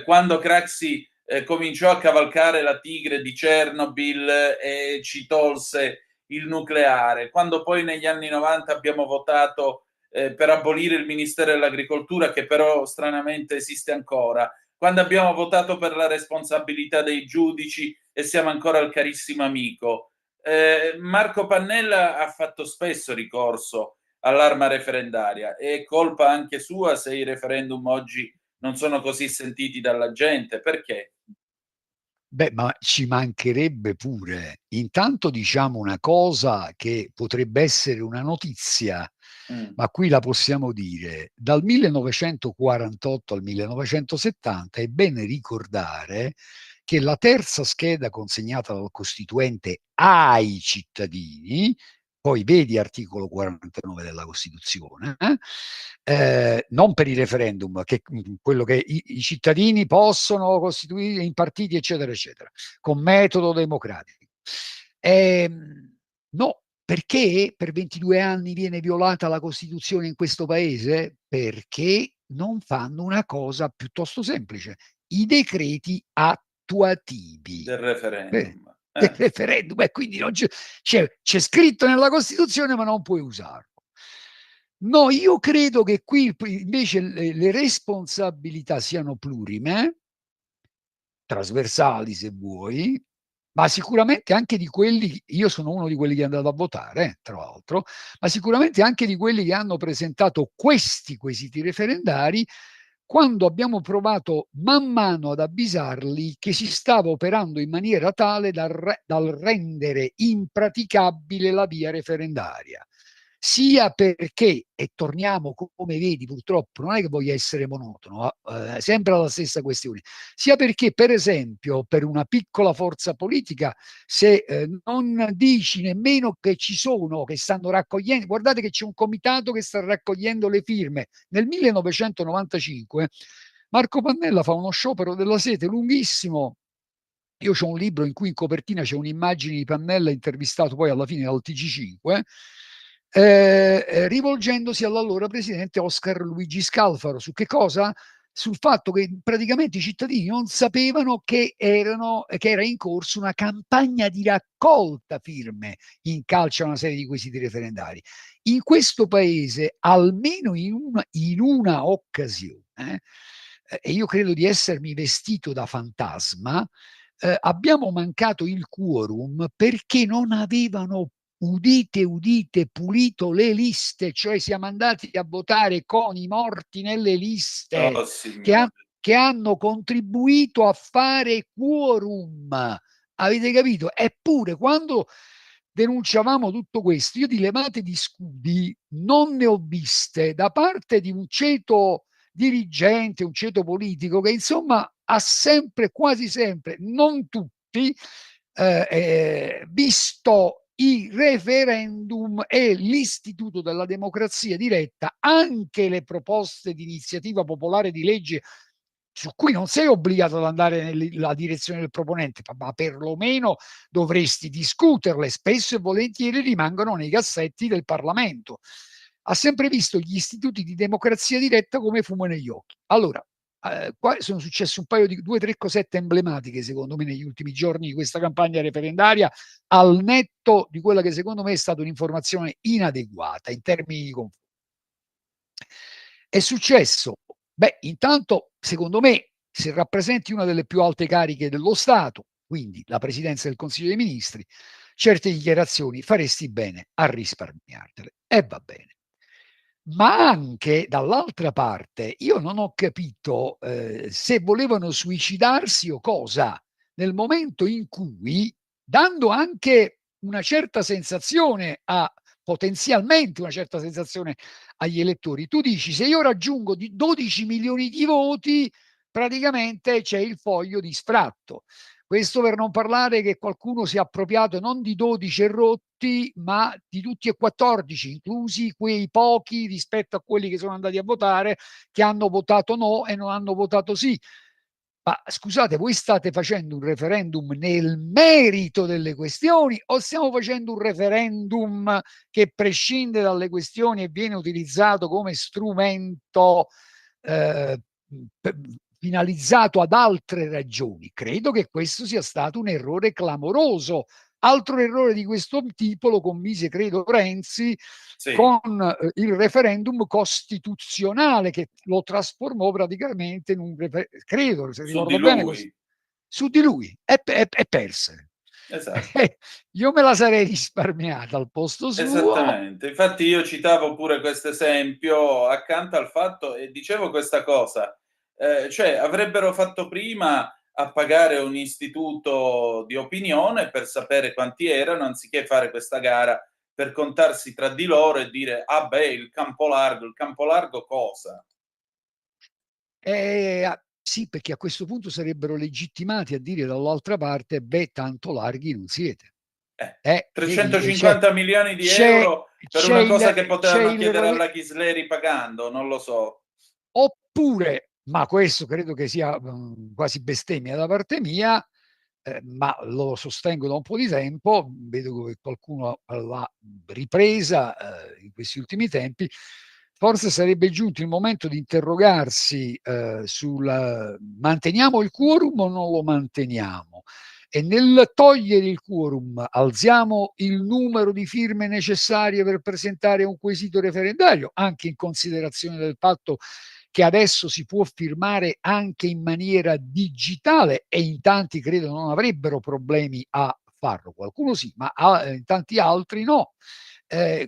quando Craxi cominciò a cavalcare la tigre di Chernobyl e ci tolse il nucleare, quando poi negli anni 90 abbiamo votato per abolire il Ministero dell'Agricoltura, che però stranamente esiste ancora, quando abbiamo votato per la responsabilità dei giudici e siamo ancora al carissimo amico. Marco Pannella ha fatto spesso ricorso all'arma referendaria. È colpa anche sua se i referendum oggi non sono così sentiti dalla gente? Perché? Beh, ma ci mancherebbe pure. Intanto diciamo una cosa che potrebbe essere una notizia, ma qui la possiamo dire. Dal 1948 al 1970 è bene ricordare che la terza scheda consegnata dal Costituente ai cittadini, poi vedi articolo 49 della Costituzione, non per il referendum, che quello che i cittadini possono costituire in partiti, eccetera, eccetera, con metodo democratico. No, perché per 22 anni viene violata la Costituzione in questo paese? Perché non fanno una cosa piuttosto semplice: i decreti attuativi Del referendum. del referendum, e quindi non c'è scritto nella Costituzione, ma non puoi usarlo. No, io credo che qui invece le responsabilità siano plurime, trasversali se vuoi, ma sicuramente anche di quelli, io sono uno di quelli che è andato a votare, tra l'altro, ma sicuramente anche di quelli che hanno presentato questi quesiti referendari, quando abbiamo provato man mano ad avvisarli che si stava operando in maniera tale dal rendere impraticabile la via referendaria. Sia perché, e torniamo, come vedi, purtroppo non è che voglio essere monotono, sempre alla stessa questione, sia perché, per esempio, per una piccola forza politica, se non dici nemmeno che ci sono, che stanno raccogliendo, guardate che c'è un comitato che sta raccogliendo le firme. Nel 1995 Marco Pannella fa uno sciopero della sete lunghissimo. Io ho un libro in cui in copertina c'è un'immagine di Pannella intervistato poi alla fine dal TG5, rivolgendosi all'allora presidente Oscar Luigi Scalfaro. Su che cosa? Sul fatto che praticamente i cittadini non sapevano che era in corso una campagna di raccolta firme in calce a una serie di quesiti referendari. In questo paese, almeno in una occasione, e io credo di essermi vestito da fantasma, abbiamo mancato il quorum perché non avevano udite, udite, pulito le liste, cioè siamo andati a votare con i morti nelle liste Oh, che hanno contribuito a fare quorum. Avete capito? Eppure quando denunciavamo tutto questo, io di levate di scudi non ne ho viste da parte di un ceto dirigente, un ceto politico che insomma ha sempre, quasi sempre, non tutti, visto i referendum e l'istituto della democrazia diretta, anche le proposte di iniziativa popolare di legge su cui non sei obbligato ad andare nella direzione del proponente, ma perlomeno dovresti discuterle, spesso e volentieri rimangono nei cassetti del Parlamento. Ha sempre visto gli istituti di democrazia diretta come fumo negli occhi. Allora, qua sono successe un paio di 2 o 3 cosette emblematiche, secondo me, negli ultimi giorni di questa campagna referendaria, al netto di quella che secondo me è stata un'informazione inadeguata in termini di confronto. È successo? Beh, intanto, secondo me, se rappresenti una delle più alte cariche dello Stato, quindi la Presidenza del Consiglio dei Ministri, certe dichiarazioni faresti bene a risparmiartele. E va bene. Ma anche dall'altra parte, io non ho capito se volevano suicidarsi o cosa, nel momento in cui, dando anche una certa sensazione potenzialmente una certa sensazione agli elettori, tu dici se io raggiungo 12 milioni di voti, praticamente c'è il foglio di sfratto. Questo per non parlare che qualcuno si è appropriato non di 12 rotti, ma di tutti e 14, inclusi quei pochi rispetto a quelli che sono andati a votare, che hanno votato no e non hanno votato sì. Ma scusate, voi state facendo un referendum nel merito delle questioni o stiamo facendo un referendum che prescinde dalle questioni e viene utilizzato come strumento finalizzato ad altre ragioni? Credo che questo sia stato un errore clamoroso. Altro errore di questo tipo lo commise, credo, Renzi con il referendum costituzionale che lo trasformò praticamente in un credo, se ricordo bene, su di lui e perse. Esatto. Io me la sarei risparmiata al posto suo. Esattamente, infatti io citavo pure questo esempio accanto al fatto e dicevo questa cosa, cioè avrebbero fatto prima a pagare un istituto di opinione per sapere quanti erano, anziché fare questa gara per contarsi tra di loro e dire: "Ah beh, il campo largo cosa?" Sì, perché a questo punto sarebbero legittimati a dire dall'altra parte: beh, tanto larghi non siete. 350 milioni di euro per una cosa che potevano chiedere alla Ghisleri pagando, non lo so. Oppure, ma questo credo che sia quasi bestemmia da parte mia, ma lo sostengo da un po' di tempo, vedo che qualcuno l'ha ripresa in questi ultimi tempi, forse sarebbe giunto il momento di interrogarsi sul manteniamo il quorum o non lo manteniamo? E nel togliere il quorum alziamo il numero di firme necessarie per presentare un quesito referendario, anche in considerazione del fatto che adesso si può firmare anche in maniera digitale e in tanti credo non avrebbero problemi a farlo, qualcuno sì, ma in tanti altri no.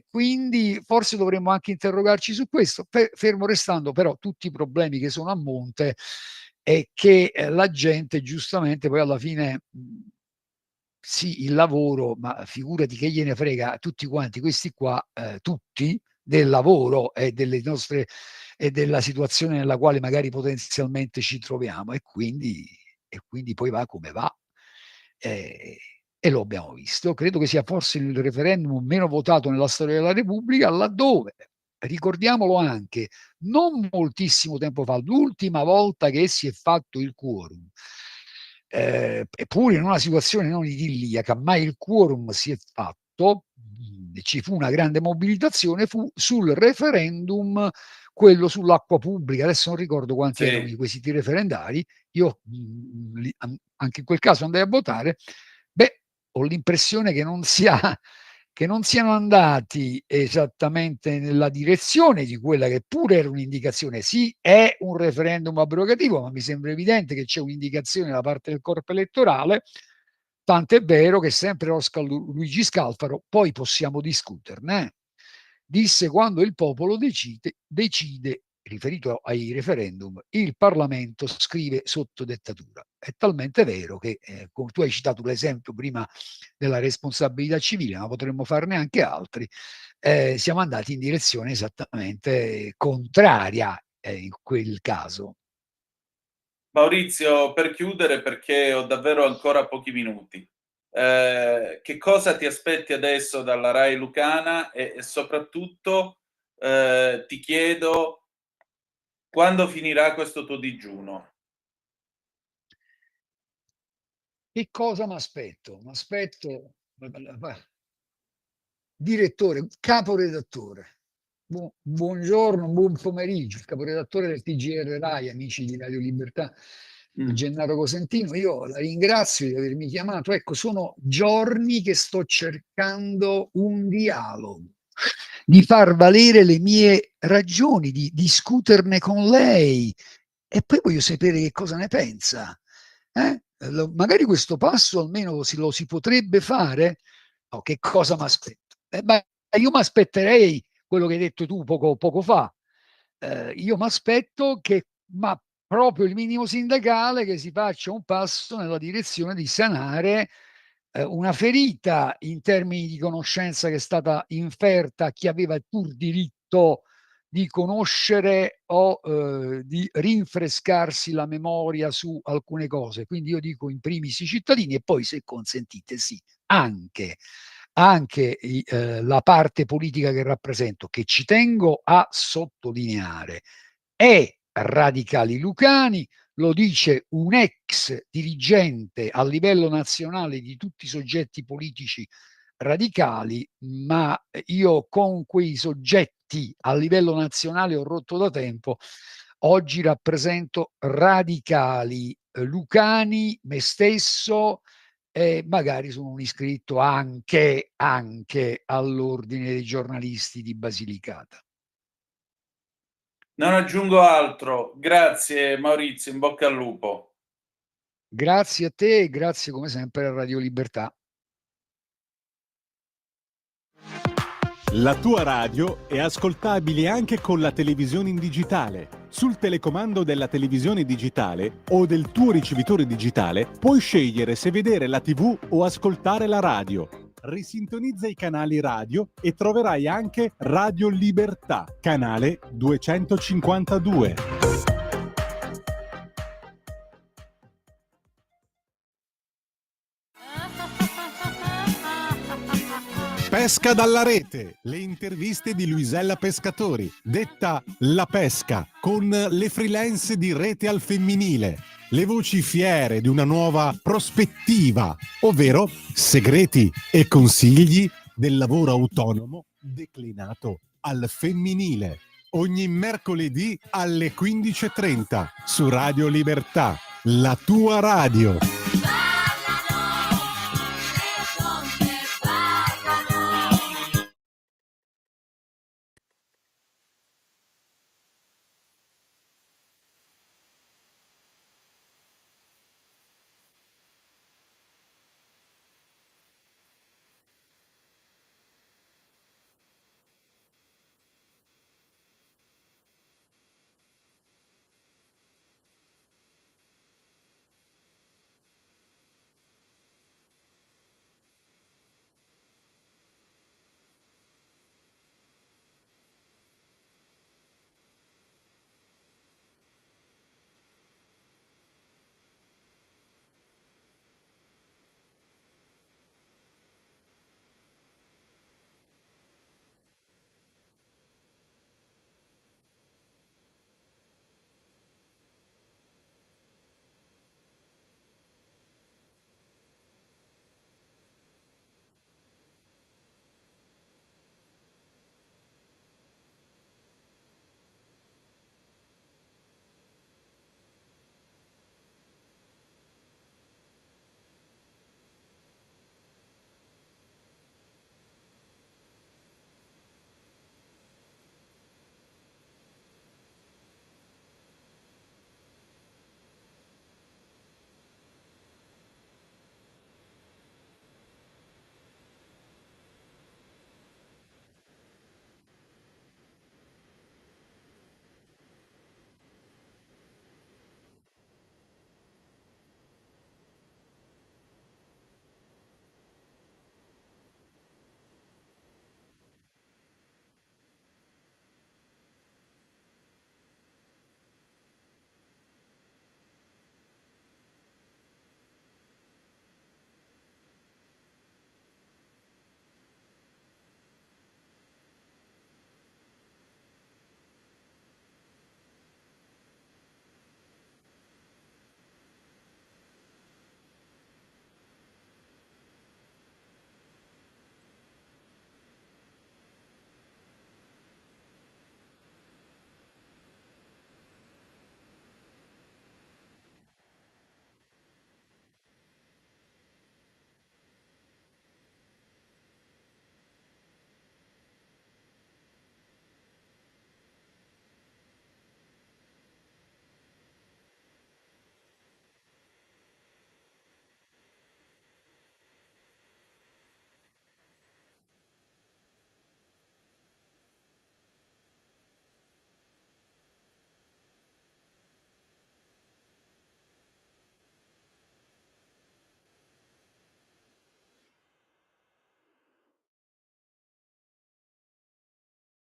Quindi forse dovremmo anche interrogarci su questo, fermo restando però tutti i problemi che sono a monte e che la gente giustamente poi alla fine sì, il lavoro, ma figurati che gliene frega tutti quanti questi qua, tutti del lavoro e delle nostre e della situazione nella quale magari potenzialmente ci troviamo e quindi poi va come va. E lo abbiamo visto. Credo che sia forse il referendum meno votato nella storia della Repubblica, laddove, ricordiamolo anche, non moltissimo tempo fa, l'ultima volta che si è fatto il quorum, eppure in una situazione non idilliaca, ma il quorum si è fatto, ci fu una grande mobilitazione, fu sul referendum, quello sull'acqua pubblica. Adesso non ricordo quanti erano i quesiti referendari, io anche in quel caso andai a votare. Beh, ho l'impressione che non siano andati esattamente nella direzione di quella che pure era un'indicazione. Sì, è un referendum abrogativo, ma mi sembra evidente che c'è un'indicazione da parte del corpo elettorale Tant'è vero che sempre Oscar Luigi Scalfaro, poi possiamo discuterne, disse: quando il popolo decide, riferito ai referendum, il Parlamento scrive sotto dettatura. È talmente vero che, come tu hai citato l'esempio prima della responsabilità civile, ma potremmo farne anche altri, siamo andati in direzione esattamente contraria in quel caso. Maurizio, per chiudere, perché ho davvero ancora pochi minuti, che cosa ti aspetti adesso dalla Rai Lucana e soprattutto ti chiedo quando finirà questo tuo digiuno? Che cosa mi aspetto? Mi aspetto direttore, caporedattore. Buongiorno, buon pomeriggio, il caporedattore del TGR Rai, amici di Radio Libertà, Gennaro Cosentino. Io la ringrazio di avermi chiamato. Ecco, sono giorni che sto cercando un dialogo, di far valere le mie ragioni, di discuterne con lei, e poi voglio sapere che cosa ne pensa. Magari questo passo almeno lo si potrebbe fare. Oh, che cosa mi aspetto? Io mi aspetterei quello che hai detto tu poco fa. Io mi aspetto che, ma proprio il minimo sindacale, che si faccia un passo nella direzione di sanare una ferita in termini di conoscenza che è stata inferta a chi aveva il pur diritto di conoscere o di rinfrescarsi la memoria su alcune cose. Quindi io dico in primis i cittadini, e poi, se consentite, sì, anche la parte politica che rappresento, che ci tengo a sottolineare, è Radicali Lucani. Lo dice un ex dirigente a livello nazionale di tutti i soggetti politici radicali, ma io con quei soggetti a livello nazionale ho rotto da tempo. Oggi rappresento Radicali Lucani, me stesso, e magari sono un iscritto anche all'ordine dei giornalisti di Basilicata. Non aggiungo altro. Grazie Maurizio, in bocca al lupo. Grazie a te e grazie come sempre a Radio Libertà. La tua radio è ascoltabile anche con la televisione in digitale. Sul telecomando della televisione digitale o del tuo ricevitore digitale puoi scegliere se vedere la TV o ascoltare la radio. Risintonizza i canali radio e troverai anche Radio Libertà, canale 252. Pesca dalla rete, le interviste di Luisella Pescatori, detta La Pesca, con le freelance di Rete al Femminile, le voci fiere di una nuova prospettiva, ovvero segreti e consigli del lavoro autonomo declinato al femminile. Ogni mercoledì alle 15:30 su Radio Libertà, la tua radio.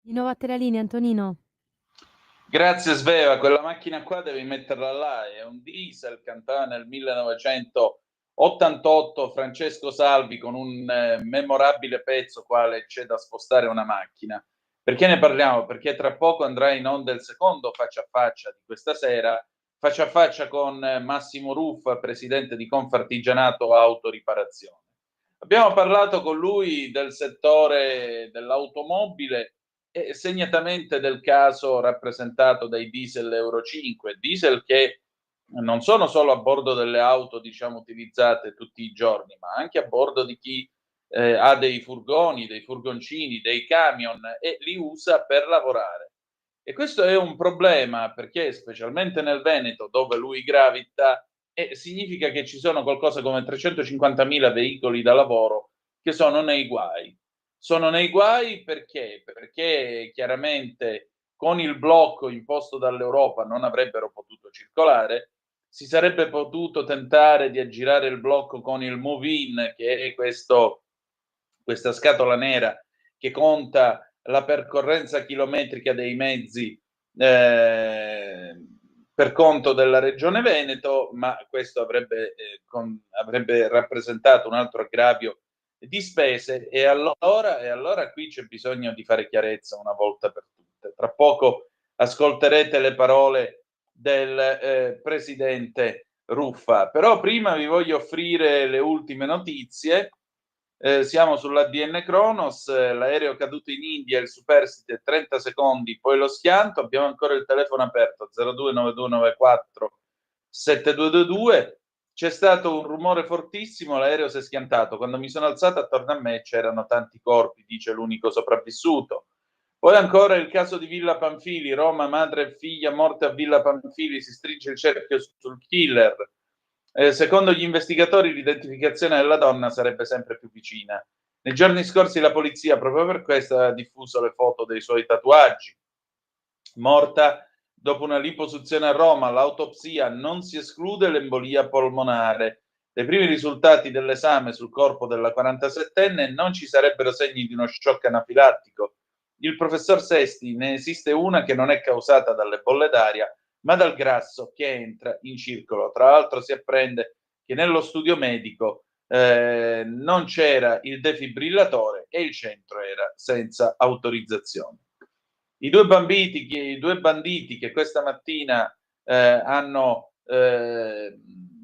Di nuovo a te la linea, Antonino. Grazie Sveva, quella macchina qua devi metterla là, è un diesel, cantava nel 1988 Francesco Salvi con un memorabile pezzo quale C'è da spostare una macchina. Perché ne parliamo? Perché tra poco andrà in onda il secondo faccia a faccia di questa sera, faccia a faccia con Massimo Ruffa, presidente di Confartigianato Autoriparazione. Abbiamo parlato con lui del settore dell'automobile e segnatamente del caso rappresentato dai diesel Euro 5, diesel che non sono solo a bordo delle auto, diciamo, utilizzate tutti i giorni, ma anche a bordo di chi ha dei furgoni, dei furgoncini, dei camion e li usa per lavorare. E questo è un problema perché, specialmente nel Veneto, dove lui gravita, significa che ci sono qualcosa come 350.000 veicoli da lavoro che sono nei guai. Sono nei guai perché? Perché chiaramente con il blocco imposto dall'Europa non avrebbero potuto circolare, si sarebbe potuto tentare di aggirare il blocco con il Move-in, che è questa scatola nera che conta la percorrenza chilometrica dei mezzi per conto della Regione Veneto, ma questo avrebbe rappresentato un altro aggravio di spese e allora qui c'è bisogno di fare chiarezza una volta per tutte. Tra poco ascolterete le parole del presidente Ruffa, però prima vi voglio offrire le ultime notizie. Siamo sull'ADN Kronos, l'aereo caduto in India, il superstite 30 secondi, poi lo schianto, abbiamo ancora il telefono aperto 029294 7222. C'è stato un rumore fortissimo, l'aereo si è schiantato. Quando mi sono alzato attorno a me c'erano tanti corpi, dice l'unico sopravvissuto. Poi ancora il caso di Villa Pamphili, Roma, madre e figlia morte a Villa Pamphili, si stringe il cerchio sul killer. Secondo gli investigatori l'identificazione della donna sarebbe sempre più vicina. Nei giorni scorsi la polizia, proprio per questo, ha diffuso le foto dei suoi tatuaggi. Morta dopo una liposuzione a Roma, l'autopsia non si esclude l'embolia polmonare. Dai primi risultati dell'esame sul corpo della 47enne non ci sarebbero segni di uno shock anafilattico. Il professor Sesti, ne esiste una che non è causata dalle bolle d'aria, ma dal grasso che entra in circolo. Tra l'altro si apprende che nello studio medico non c'era il defibrillatore e il centro era senza autorizzazione. I due banditi che questa mattina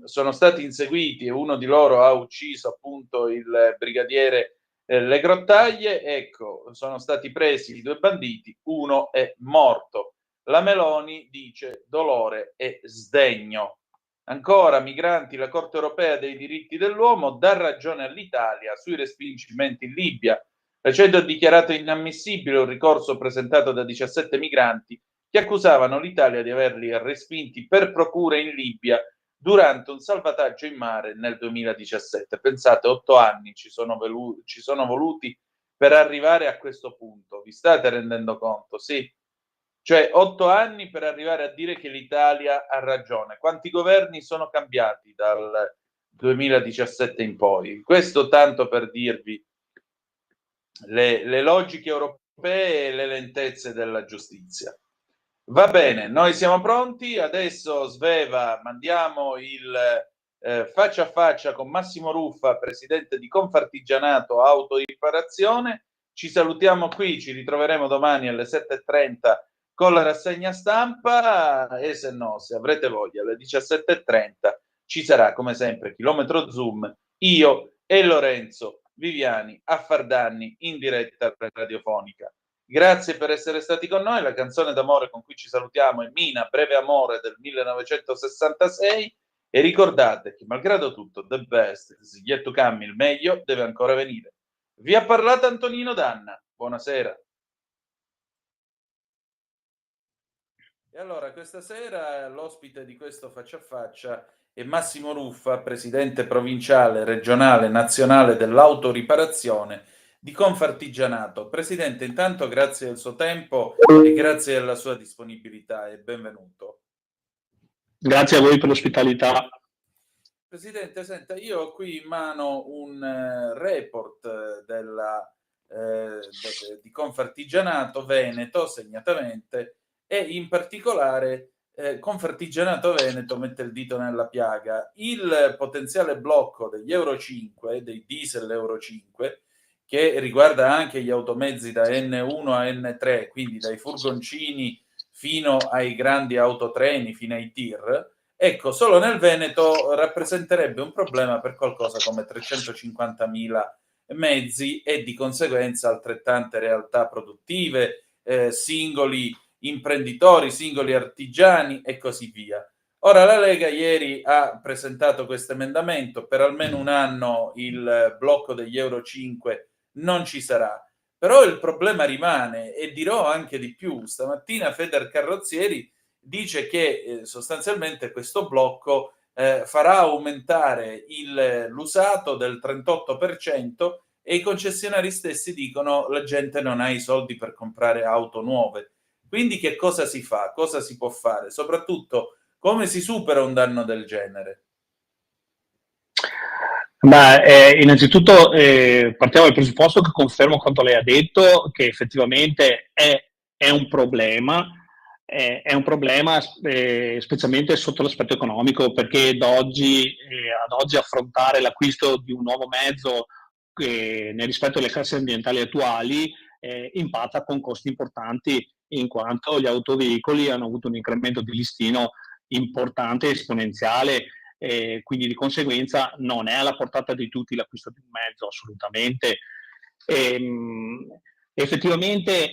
sono stati inseguiti e uno di loro ha ucciso appunto il brigadiere Le Grottaglie, ecco, sono stati presi i due banditi, uno è morto. La Meloni dice dolore e sdegno. Ancora, migranti, la Corte europea dei diritti dell'uomo dà ragione all'Italia sui respingimenti in Libia. La CEDU ha dichiarato inammissibile un ricorso presentato da 17 migranti che accusavano l'Italia di averli respinti per procure in Libia durante un salvataggio in mare nel 2017. Pensate, 8 anni ci sono voluti per arrivare a questo punto. Vi state rendendo conto? Sì. Cioè 8 anni per arrivare a dire che l'Italia ha ragione. Quanti governi sono cambiati dal 2017 in poi? Questo tanto per dirvi le logiche europee e le lentezze della giustizia. Va bene, noi siamo pronti. Adesso Sveva, mandiamo il faccia a faccia con Massimo Ruffa, presidente di Confartigianato Autoriparazione. Ci salutiamo qui, ci ritroveremo domani alle 7:30 con la rassegna stampa e se no, se avrete voglia, alle 17:30 ci sarà come sempre Chilometro Zoom, io e Lorenzo Viviani a far danni in diretta radiofonica. Grazie per essere stati con noi. La canzone d'amore con cui ci salutiamo è Mina, Breve Amore del 1966 e ricordate che malgrado tutto the best is yet to come, il meglio deve ancora venire. Vi ha parlato Antonino Danna. Buonasera. E allora, questa sera l'ospite di questo faccia a faccia è Massimo Ruffa, presidente provinciale, regionale, nazionale dell'autoriparazione di Confartigianato. Presidente, intanto grazie del suo tempo e grazie della sua disponibilità e benvenuto. Grazie a voi per l'ospitalità. Presidente, senta, io ho qui in mano un report della di Confartigianato Veneto, segnatamente, e in particolare Confartigianato Veneto mette il dito nella piaga. Il potenziale blocco degli Euro 5, dei diesel Euro 5, che riguarda anche gli automezzi da N1 a N3, quindi dai furgoncini fino ai grandi autotreni, fino ai tir, ecco, solo nel Veneto rappresenterebbe un problema per qualcosa come 350.000 mezzi e di conseguenza altrettante realtà produttive, singoli imprenditori, singoli artigiani e così via. Ora la Lega ieri ha presentato questo emendamento, per almeno un anno il blocco degli Euro 5 non ci sarà, però il problema rimane e dirò anche di più. Stamattina Federcarrozzieri dice che sostanzialmente questo blocco farà aumentare l'usato del 38% e i concessionari stessi dicono la gente non ha i soldi per comprare auto nuove. Quindi che cosa si fa? Cosa si può fare? Soprattutto come si supera un danno del genere? Innanzitutto partiamo dal presupposto che confermo quanto lei ha detto, che effettivamente è un problema, specialmente sotto l'aspetto economico, perché ad oggi affrontare l'acquisto di un nuovo mezzo nel rispetto alle classi ambientali attuali impatta con costi importanti, in quanto gli autoveicoli hanno avuto un incremento di listino importante, esponenziale, quindi di conseguenza non è alla portata di tutti l'acquisto di un mezzo, assolutamente. Effettivamente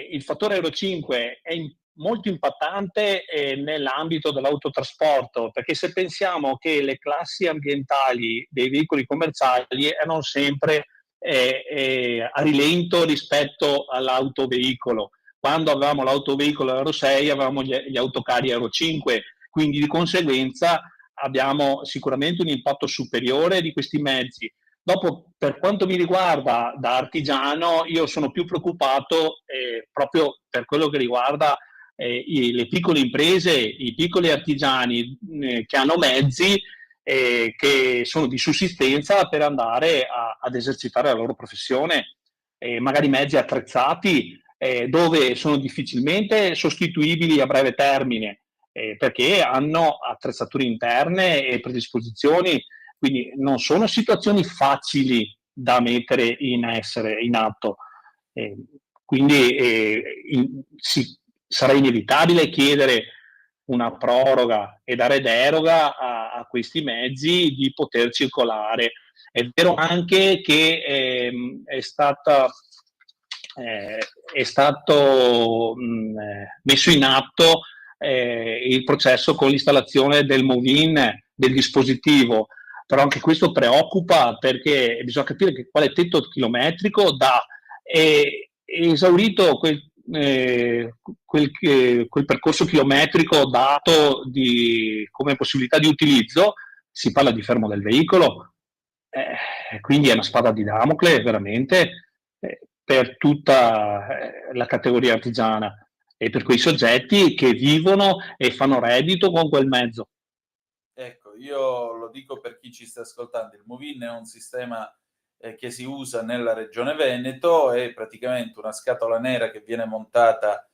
il fattore Euro 5 è molto impattante nell'ambito dell'autotrasporto, perché se pensiamo che le classi ambientali dei veicoli commerciali erano sempre a rilento rispetto all'autoveicolo. Quando avevamo l'autoveicolo Euro 6 avevamo gli autocarri Euro 5, quindi di conseguenza abbiamo sicuramente un impatto superiore di questi mezzi. Dopo, per quanto mi riguarda da artigiano, io sono più preoccupato proprio per quello che riguarda le piccole imprese, i piccoli artigiani che hanno mezzi che sono di sussistenza per andare ad esercitare la loro professione, magari mezzi attrezzati dove sono difficilmente sostituibili a breve termine, perché hanno attrezzature interne e predisposizioni, quindi non sono situazioni facili da mettere in atto. Quindi sarà inevitabile chiedere una proroga e dare deroga a questi mezzi di poter circolare. È vero anche che è stato messo in atto il processo con l'installazione del move-in del dispositivo, però anche questo preoccupa, perché bisogna capire quale tetto chilometrico dà. Esaurito quel percorso chilometrico dato come possibilità di utilizzo, si parla di fermo del veicolo, quindi è una spada di Damocle veramente per tutta la categoria artigiana e per quei soggetti che vivono e fanno reddito con quel mezzo. Ecco, io lo dico per chi ci sta ascoltando, il Movin è un sistema che si usa nella regione Veneto, è praticamente una scatola nera che viene montata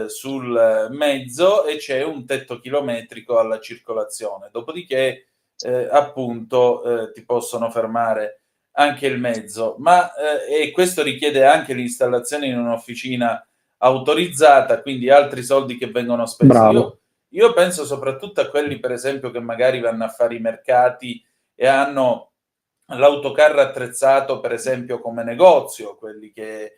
sul mezzo e c'è un tetto chilometrico alla circolazione, dopodiché appunto ti possono fermare anche il mezzo, e questo richiede anche l'installazione in un'officina autorizzata, quindi altri soldi che vengono spesi. Bravo. Io penso soprattutto a quelli, per esempio, che magari vanno a fare i mercati e hanno l'autocarro attrezzato, per esempio, come negozio, quelli che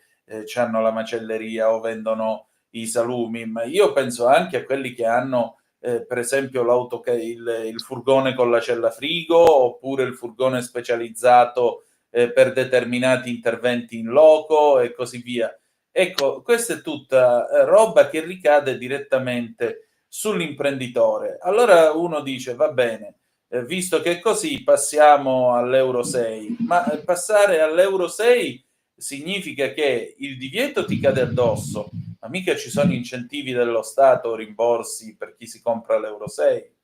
hanno la macelleria o vendono i salumi, ma io penso anche a quelli che hanno, per esempio, il furgone con la cella frigo oppure il furgone specializzato per determinati interventi in loco e così via. Ecco, questa è tutta roba che ricade direttamente sull'imprenditore. Allora uno dice, va bene, visto che è così, passiamo all'Euro 6, ma passare all'Euro 6 significa che il divieto ti cade addosso, ma mica ci sono incentivi dello Stato o rimborsi per chi si compra l'Euro 6.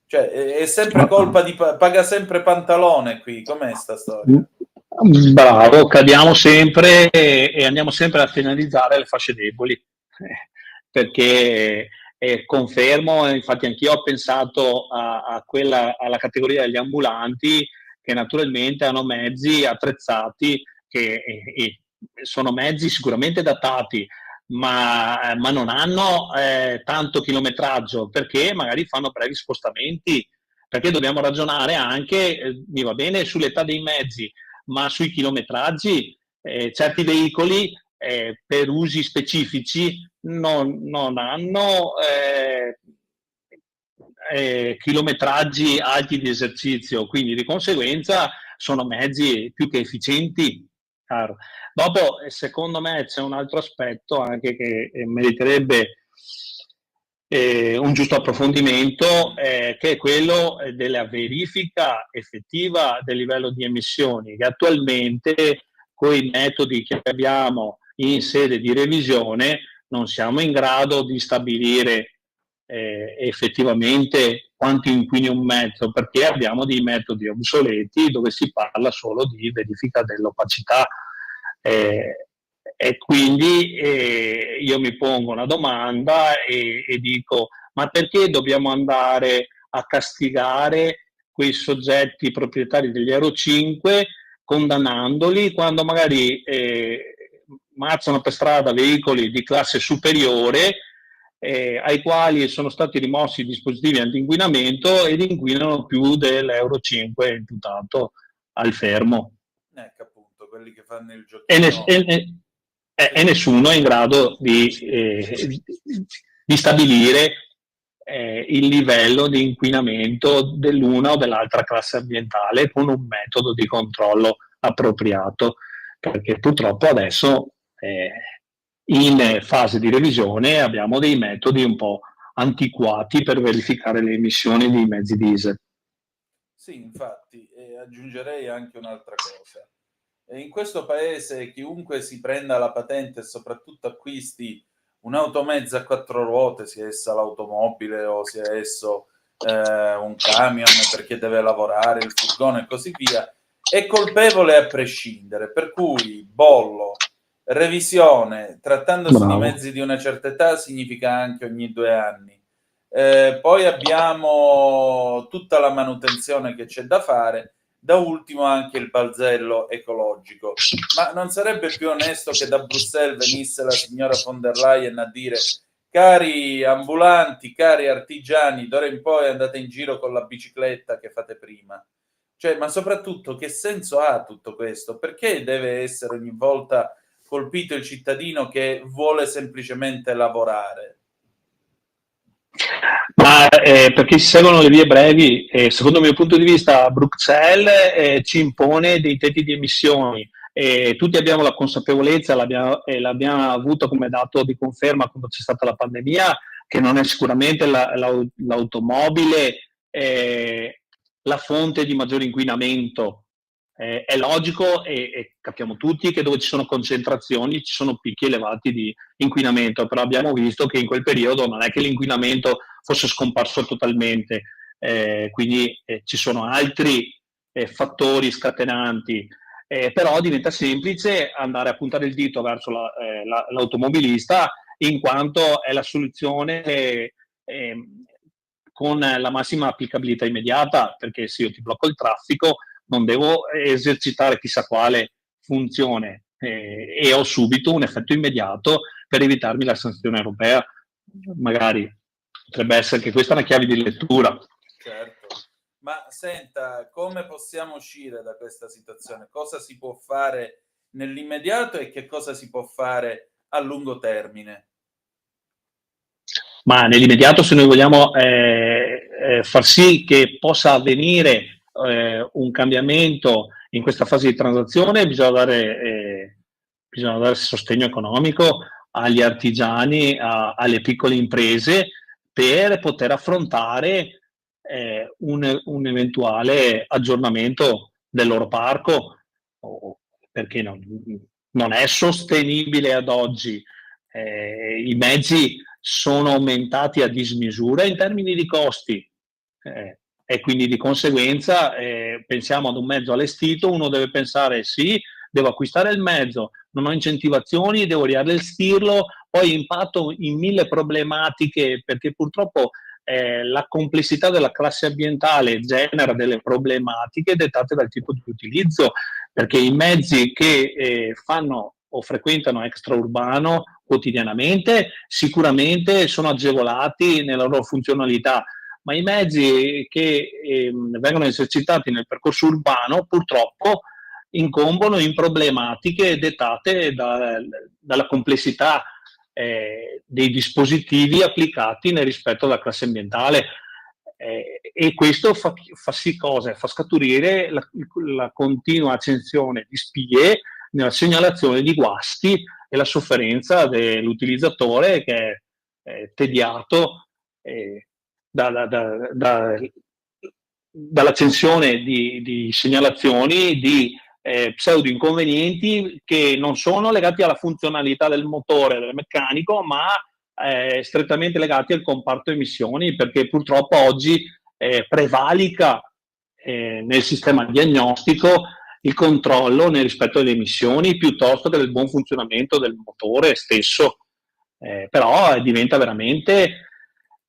Cioè, è sempre colpa di paga sempre Pantalone qui, com'è sta storia? Bravo, cadiamo sempre e andiamo sempre a penalizzare le fasce deboli, perché confermo, infatti anch'io ho pensato alla categoria degli ambulanti, che naturalmente hanno mezzi attrezzati, che sono mezzi sicuramente datati, ma non hanno tanto chilometraggio, perché magari fanno brevi spostamenti, perché dobbiamo ragionare anche, mi va bene, sull'età dei mezzi, ma sui chilometraggi certi veicoli per usi specifici non hanno chilometraggi alti di esercizio, quindi di conseguenza sono mezzi più che efficienti. Chiaro. Dopo, secondo me, c'è un altro aspetto anche che meriterebbe un giusto approfondimento, che è quello della verifica effettiva del livello di emissioni, che attualmente con i metodi che abbiamo in sede di revisione non siamo in grado di stabilire effettivamente quanto inquini un mezzo, perché abbiamo dei metodi obsoleti dove si parla solo di verifica dell'opacità. E quindi io mi pongo una domanda e dico: ma perché dobbiamo andare a castigare quei soggetti proprietari degli Euro 5 condannandoli quando magari mazzano per strada veicoli di classe superiore ai quali sono stati rimossi i dispositivi anti-inquinamento ed inquinano più dell'Euro 5 imputato al fermo. Appunto, quelli che fanno il giochino. E nessuno è in grado di stabilire il livello di inquinamento dell'una o dell'altra classe ambientale con un metodo di controllo appropriato, perché purtroppo adesso in fase di revisione abbiamo dei metodi un po' antiquati per verificare le emissioni dei mezzi diesel. Sì, infatti, aggiungerei anche un'altra cosa. In questo paese chiunque si prenda la patente e soprattutto acquisti un'automezzo a 4 ruote, sia essa l'automobile o sia esso un camion perché deve lavorare, il furgone e così via, è colpevole a prescindere, per cui bollo, revisione, trattandosi di mezzi di una certa età, significa anche ogni 2 anni. Poi abbiamo tutta la manutenzione che c'è da fare, da ultimo anche il balzello ecologico. Ma non sarebbe più onesto che da Bruxelles venisse la signora von der Leyen a dire: cari ambulanti, cari artigiani, d'ora in poi andate in giro con la bicicletta che fate prima? Cioè, ma soprattutto, che senso ha tutto questo? Perché deve essere ogni volta colpito il cittadino che vuole semplicemente lavorare? Ma perché si seguono le vie brevi, secondo il mio punto di vista Bruxelles ci impone dei tetti di emissioni, tutti abbiamo la consapevolezza, l'abbiamo avuto come dato di conferma quando c'è stata la pandemia, che non è sicuramente l'automobile la fonte di maggiore inquinamento. È logico e capiamo tutti che dove ci sono concentrazioni ci sono picchi elevati di inquinamento, però abbiamo visto che in quel periodo non è che l'inquinamento fosse scomparso totalmente, quindi ci sono altri fattori scatenanti, però diventa semplice andare a puntare il dito verso l'automobilista, in quanto è la soluzione con la massima applicabilità immediata, perché se io ti blocco il traffico non devo esercitare chissà quale funzione e ho subito un effetto immediato per evitarmi la sanzione europea. Magari potrebbe essere che questa è una chiave di lettura. Certo, ma senta, come possiamo uscire da questa situazione? Cosa si può fare nell'immediato e che cosa si può fare a lungo termine? Ma nell'immediato, se noi vogliamo far sì che possa avvenire un cambiamento in questa fase di transazione, bisogna dare sostegno economico agli artigiani, alle piccole imprese, per poter affrontare un eventuale aggiornamento del loro parco, perché non è sostenibile ad oggi. I mezzi sono aumentati a dismisura in termini di costi. e quindi di conseguenza pensiamo ad un mezzo allestito, uno deve pensare sì, devo acquistare il mezzo, non ho incentivazioni, devo riallestirlo, poi impatto in 1000 problematiche, perché purtroppo la complessità della classe ambientale genera delle problematiche dettate dal tipo di utilizzo, perché i mezzi che fanno o frequentano extraurbano quotidianamente sicuramente sono agevolati nella loro funzionalità, ma i mezzi che vengono esercitati nel percorso urbano purtroppo incombono in problematiche dettate dalla complessità dei dispositivi applicati nel rispetto della classe ambientale, e questo fa sì cosa? Fa scaturire la continua accensione di spie nella segnalazione di guasti e la sofferenza dell'utilizzatore, che è tediato dall'accensione di segnalazioni di pseudo inconvenienti che non sono legati alla funzionalità del motore, del meccanico, ma strettamente legati al comparto emissioni, perché purtroppo oggi prevalica nel sistema diagnostico il controllo nel rispetto delle emissioni piuttosto che del buon funzionamento del motore stesso. Però diventa veramente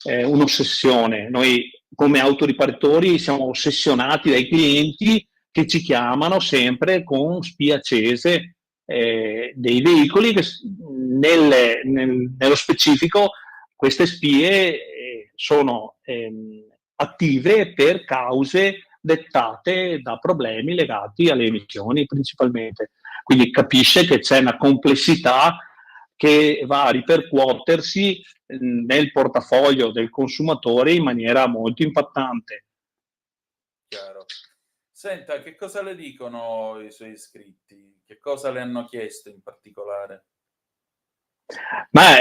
un'ossessione. Noi come autoriparatori siamo ossessionati dai clienti che ci chiamano sempre con spie accese dei veicoli che nello specifico queste spie sono attive per cause dettate da problemi legati alle emissioni principalmente. Quindi capisce che c'è una complessità che va a ripercuotersi nel portafoglio del consumatore in maniera molto impattante. Chiaro. Senta, che cosa le dicono i suoi iscritti? Che cosa le hanno chiesto in particolare? Ma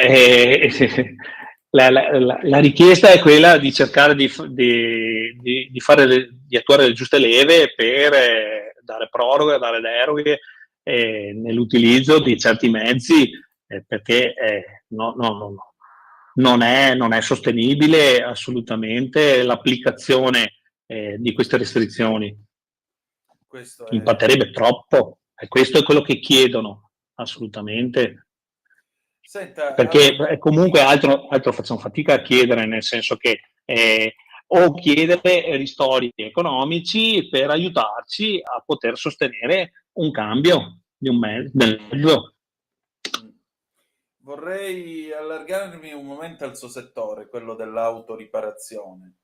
la richiesta è quella di cercare di attuare le giuste leve per dare proroghe, dare deroghe nell'utilizzo di certi mezzi, perché non è sostenibile assolutamente l'applicazione di queste restrizioni. Impatterebbe troppo, e questo è quello che chiedono assolutamente. Senta, perché comunque altro facciamo fatica a chiedere, nel senso che o chiedere ristori economici per aiutarci a poter sostenere un cambio di un mezzo. Vorrei allargarmi un momento al suo settore, quello dell'autoriparazione.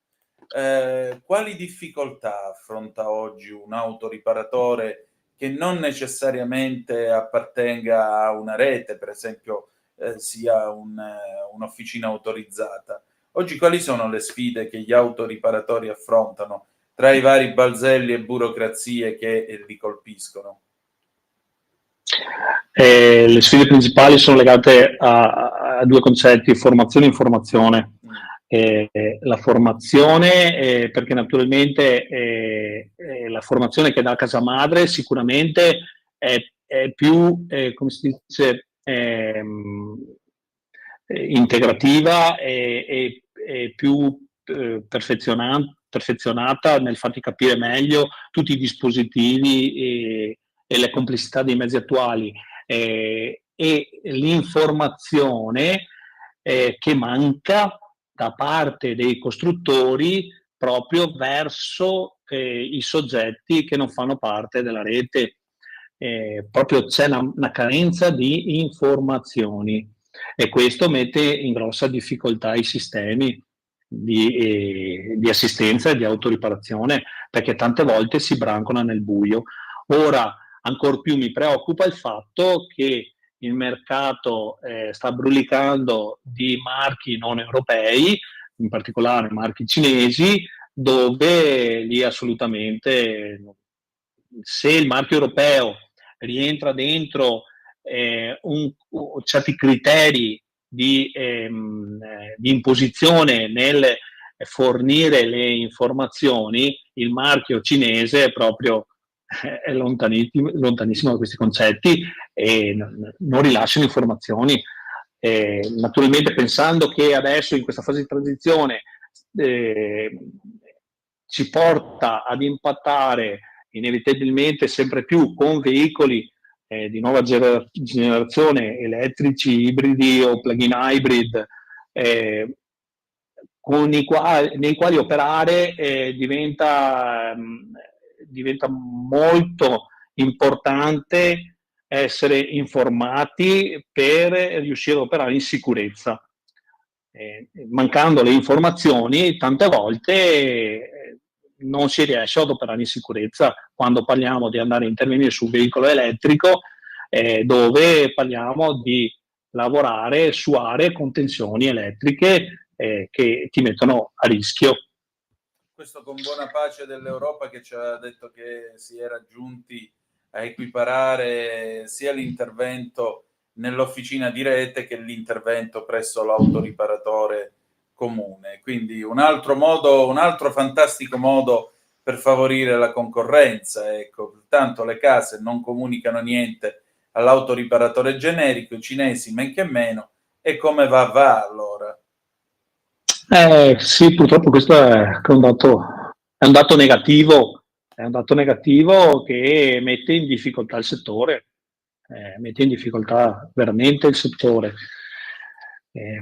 Quali difficoltà affronta oggi un autoriparatore che non necessariamente appartenga a una rete, per esempio sia un'officina autorizzata? Oggi quali sono le sfide che gli autoriparatori affrontano tra i vari balzelli e burocrazie che li colpiscono? Le sfide principali sono legate a due concetti: formazione e informazione. La formazione, perché naturalmente la formazione che dà casa madre sicuramente è più, come si dice, integrativa e più perfezionata nel farti capire meglio tutti i dispositivi e le complessità dei mezzi attuali, e l'informazione che manca da parte dei costruttori proprio verso i soggetti che non fanno parte della rete. Proprio c'è una carenza di informazioni, e questo mette in grossa difficoltà i sistemi di assistenza e di autoriparazione, perché tante volte si brancola nel buio. Ora, ancor più mi preoccupa il fatto che il mercato sta brulicando di marchi non europei, in particolare marchi cinesi, dove lì assolutamente, se il marchio europeo rientra dentro certi criteri di imposizione nel fornire le informazioni, il marchio cinese è proprio è lontanissimo da questi concetti e non rilasciano informazioni. Naturalmente, pensando che adesso in questa fase di transizione ci porta ad impattare inevitabilmente sempre più con veicoli di nuova generazione, elettrici, ibridi o plug-in hybrid, nei quali operare diventa molto importante essere informati per riuscire a operare in sicurezza. Mancando le informazioni, tante volte non si riesce ad operare in sicurezza quando parliamo di andare a intervenire su un veicolo elettrico, dove parliamo di lavorare su aree con tensioni elettriche che ti mettono a rischio. Questo con buona pace dell'Europa, che ci ha detto che si era giunti a equiparare sia l'intervento nell'officina di rete che l'intervento presso l'autoriparatore comune. Quindi un altro modo, un altro fantastico modo per favorire la concorrenza. Ecco, tanto le case non comunicano niente all'autoriparatore generico, i cinesi men che meno, e come va allora? Sì, purtroppo questo è un dato negativo, che mette in difficoltà il settore, mette in difficoltà veramente il settore.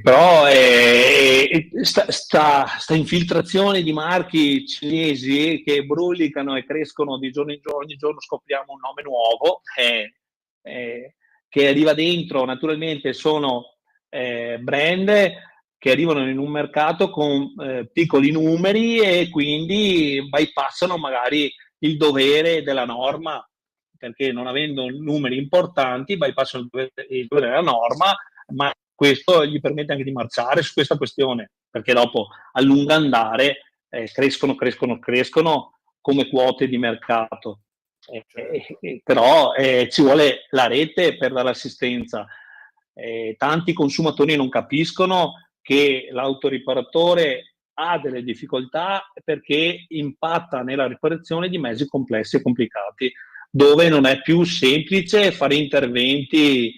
Però sta infiltrazione di marchi cinesi che brulicano e crescono di giorno in giorno, ogni giorno scopriamo un nome nuovo che arriva dentro. Naturalmente sono brand che arrivano in un mercato con piccoli numeri e quindi bypassano magari il dovere della norma, perché non avendo numeri importanti bypassano il dovere della norma, ma questo gli permette anche di marciare su questa questione, perché dopo a lungo andare crescono come quote di mercato. Però ci vuole la rete per dare assistenza. Tanti consumatori non capiscono che l'autoriparatore ha delle difficoltà perché impatta nella riparazione di mezzi complessi e complicati, dove non è più semplice fare interventi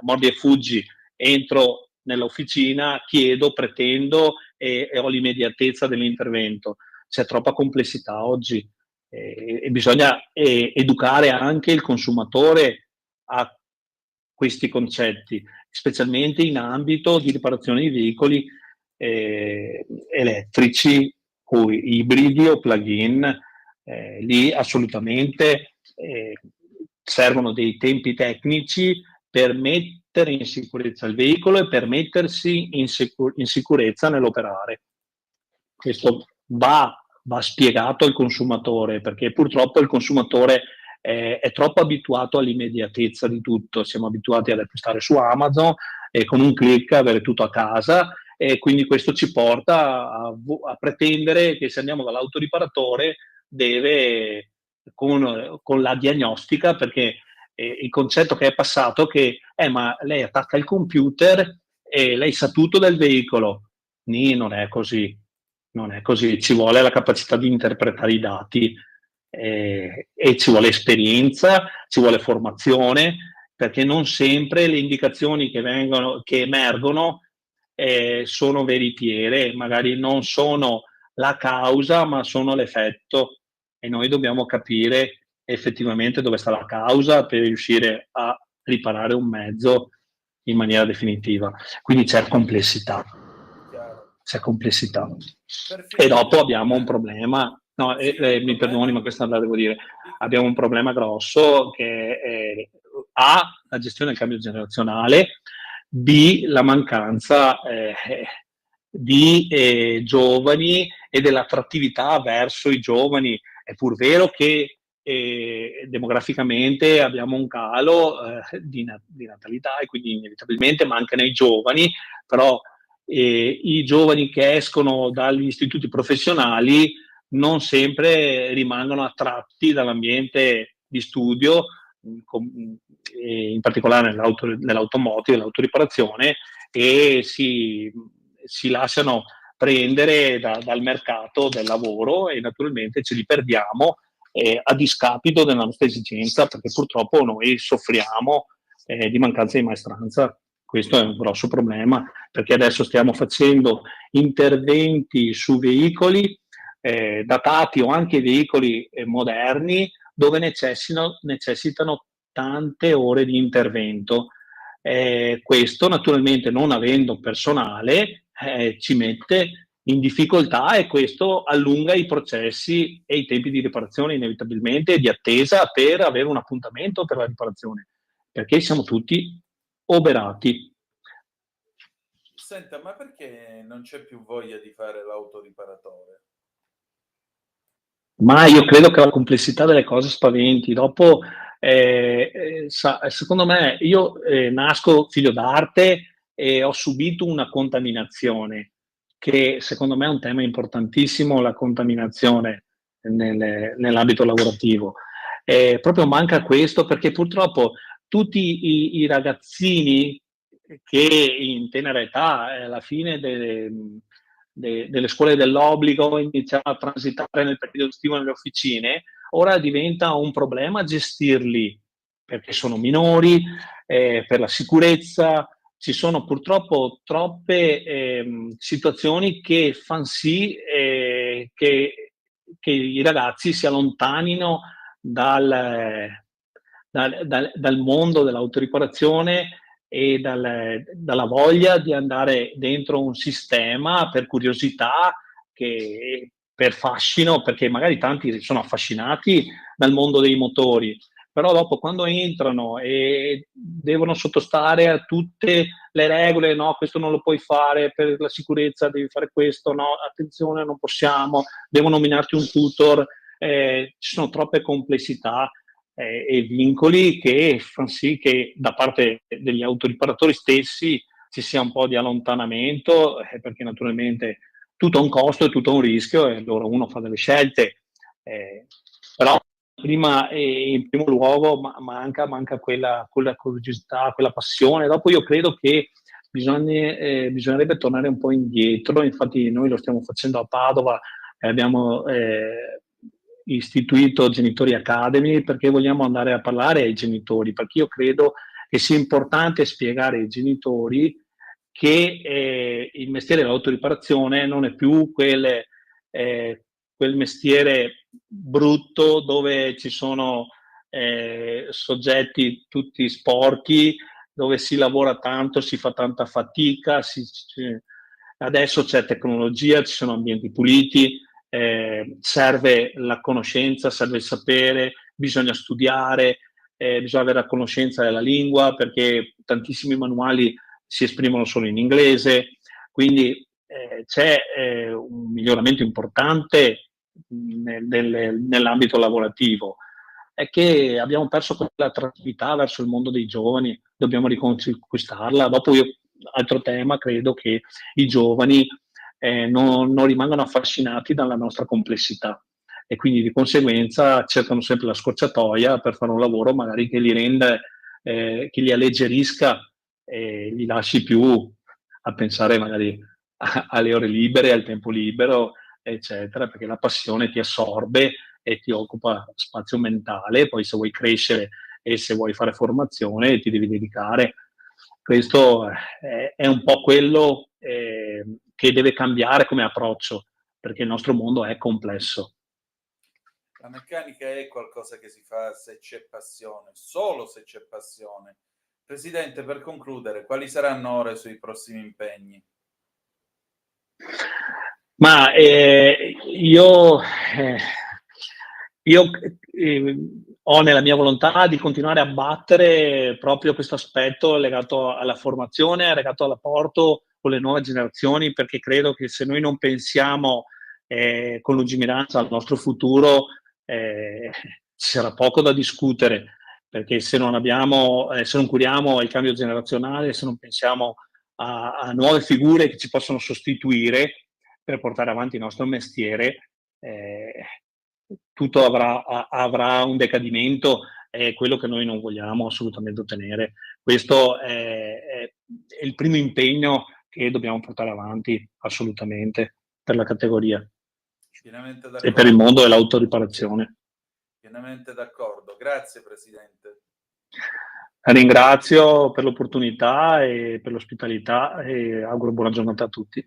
mordi e fuggi. Entro nell'officina, chiedo, pretendo e ho l'immediatezza dell'intervento. C'è troppa complessità oggi e bisogna educare anche il consumatore a questi concetti, specialmente in ambito di riparazione di veicoli elettrici o ibridi o plug-in. Lì assolutamente servono dei tempi tecnici per mettere in sicurezza il veicolo e per mettersi in sicurezza nell'operare. Questo va spiegato al consumatore, perché purtroppo il consumatore è troppo abituato all'immediatezza di tutto. Siamo abituati ad acquistare su Amazon e con un click avere tutto a casa, e quindi questo ci porta a pretendere che se andiamo dall'autoriparatore deve con la diagnostica, perché il concetto che è passato è che ma lei attacca il computer e lei sa tutto del veicolo. Non è così, ci vuole la capacità di interpretare i dati e ci vuole esperienza, ci vuole formazione, perché non sempre le indicazioni che emergono sono veritiere, magari non sono la causa ma sono l'effetto, e noi dobbiamo capire effettivamente dove sta la causa per riuscire a riparare un mezzo in maniera definitiva. Quindi c'è complessità. E dopo abbiamo un problema, mi perdoni, ma questa la devo dire, abbiamo un problema grosso che è A, la gestione del cambio generazionale, B, la mancanza di giovani e dell'attrattività verso i giovani. È pur vero che demograficamente abbiamo un calo di natalità e quindi inevitabilmente manca nei giovani, però i giovani che escono dagli istituti professionali non sempre rimangono attratti dall'ambiente di studio, in particolare nell'automotive, nell'autoriparazione, e si lasciano prendere dal mercato del lavoro, e naturalmente ce li perdiamo a discapito della nostra esigenza, perché purtroppo noi soffriamo di mancanza di maestranza. Questo è un grosso problema, perché adesso stiamo facendo interventi su veicoli datati o anche veicoli moderni dove necessitano tante ore di intervento. Questo naturalmente, non avendo personale, ci mette in difficoltà, e questo allunga i processi e i tempi di riparazione inevitabilmente, e di attesa per avere un appuntamento per la riparazione, perché siamo tutti oberati. Senta, ma perché non c'è più voglia di fare l'autoriparatore? Ma io credo che la complessità delle cose spaventi. Dopo, secondo me, io nasco figlio d'arte e ho subito una contaminazione, che secondo me è un tema importantissimo, la contaminazione nell'ambito lavorativo. Proprio manca questo, perché purtroppo tutti i ragazzini che in tenera età, alla fine delle scuole dell'obbligo, iniziano a transitare nel periodo estivo nelle officine, ora diventa un problema gestirli, perché sono minori, per la sicurezza. Ci sono purtroppo troppe situazioni che fanno sì che i ragazzi si allontanino dal mondo dell'autoriparazione e dalla voglia di andare dentro un sistema per curiosità, che per fascino, perché magari tanti sono affascinati dal mondo dei motori, però dopo, quando entrano e devono sottostare a tutte le regole, no, questo non lo puoi fare per la sicurezza, devi fare questo, no, attenzione, non possiamo, devo nominarti un tutor, ci sono troppe complessità e vincoli che fanno sì che da parte degli autoriparatori stessi ci sia un po' di allontanamento, perché naturalmente tutto ha un costo e tutto ha un rischio, e allora uno fa delle scelte, però prima e in primo luogo manca quella curiosità, quella passione. Dopo io credo che bisognerebbe tornare un po' indietro, infatti noi lo stiamo facendo a Padova, abbiamo istituito Genitori Academy, perché vogliamo andare a parlare ai genitori, perché io credo che sia importante spiegare ai genitori che il mestiere dell'autoriparazione non è più quel mestiere brutto dove ci sono soggetti tutti sporchi, dove si lavora tanto, si fa tanta fatica, adesso c'è tecnologia, ci sono ambienti puliti, serve la conoscenza, serve il sapere, bisogna studiare, bisogna avere la conoscenza della lingua, perché tantissimi manuali si esprimono solo in inglese, quindi c'è un miglioramento importante nell'ambito lavorativo. È che abbiamo perso quell'attrattività verso il mondo dei giovani, dobbiamo riconquistarla. Dopo altro tema, credo che i giovani non rimangano affascinati dalla nostra complessità, e quindi di conseguenza cercano sempre la scorciatoia per fare un lavoro magari che li renda, che li alleggerisca e li lasci più a pensare magari alle ore libere, al tempo libero, eccetera, perché la passione ti assorbe e ti occupa spazio mentale. Poi se vuoi crescere e se vuoi fare formazione ti devi dedicare. Questo è un po' quello che deve cambiare come approccio, perché il nostro mondo è complesso. La meccanica è qualcosa che si fa se c'è passione, solo se c'è passione. Presidente, per concludere, quali saranno ora i suoi prossimi impegni? Ma io ho nella mia volontà di continuare a battere proprio questo aspetto legato alla formazione, legato all'apporto con le nuove generazioni, perché credo che se noi non pensiamo con lungimiranza al nostro futuro, ci sarà poco da discutere, perché se non curiamo il cambio generazionale, se non pensiamo a nuove figure che ci possono sostituire per portare avanti il nostro mestiere, tutto avrà un decadimento, è quello che noi non vogliamo assolutamente ottenere. Questo è il primo impegno che dobbiamo portare avanti assolutamente per la categoria e per il mondo dell'autoriparazione. Pienamente d'accordo. Grazie Presidente. Ringrazio per l'opportunità e per l'ospitalità e auguro buona giornata a tutti.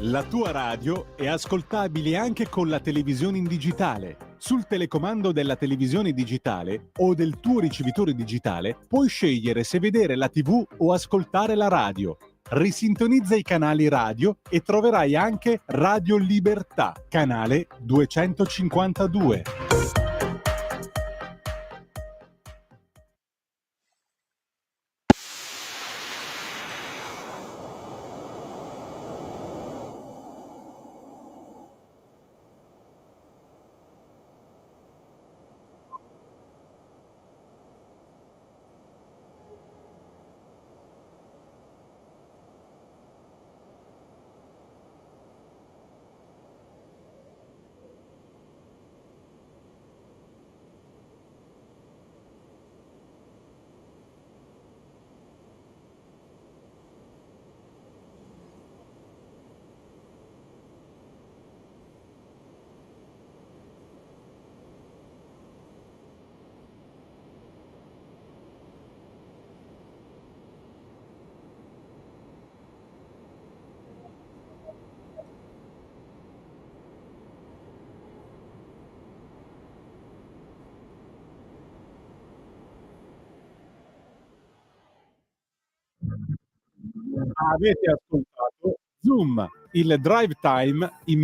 La tua radio è ascoltabile anche con la televisione in digitale. Sul telecomando della televisione digitale o del tuo ricevitore digitale puoi scegliere se vedere la TV o ascoltare la radio. Risintonizza i canali radio e troverai anche Radio Libertà, canale 252. Avete ascoltato Zoom, il drive time in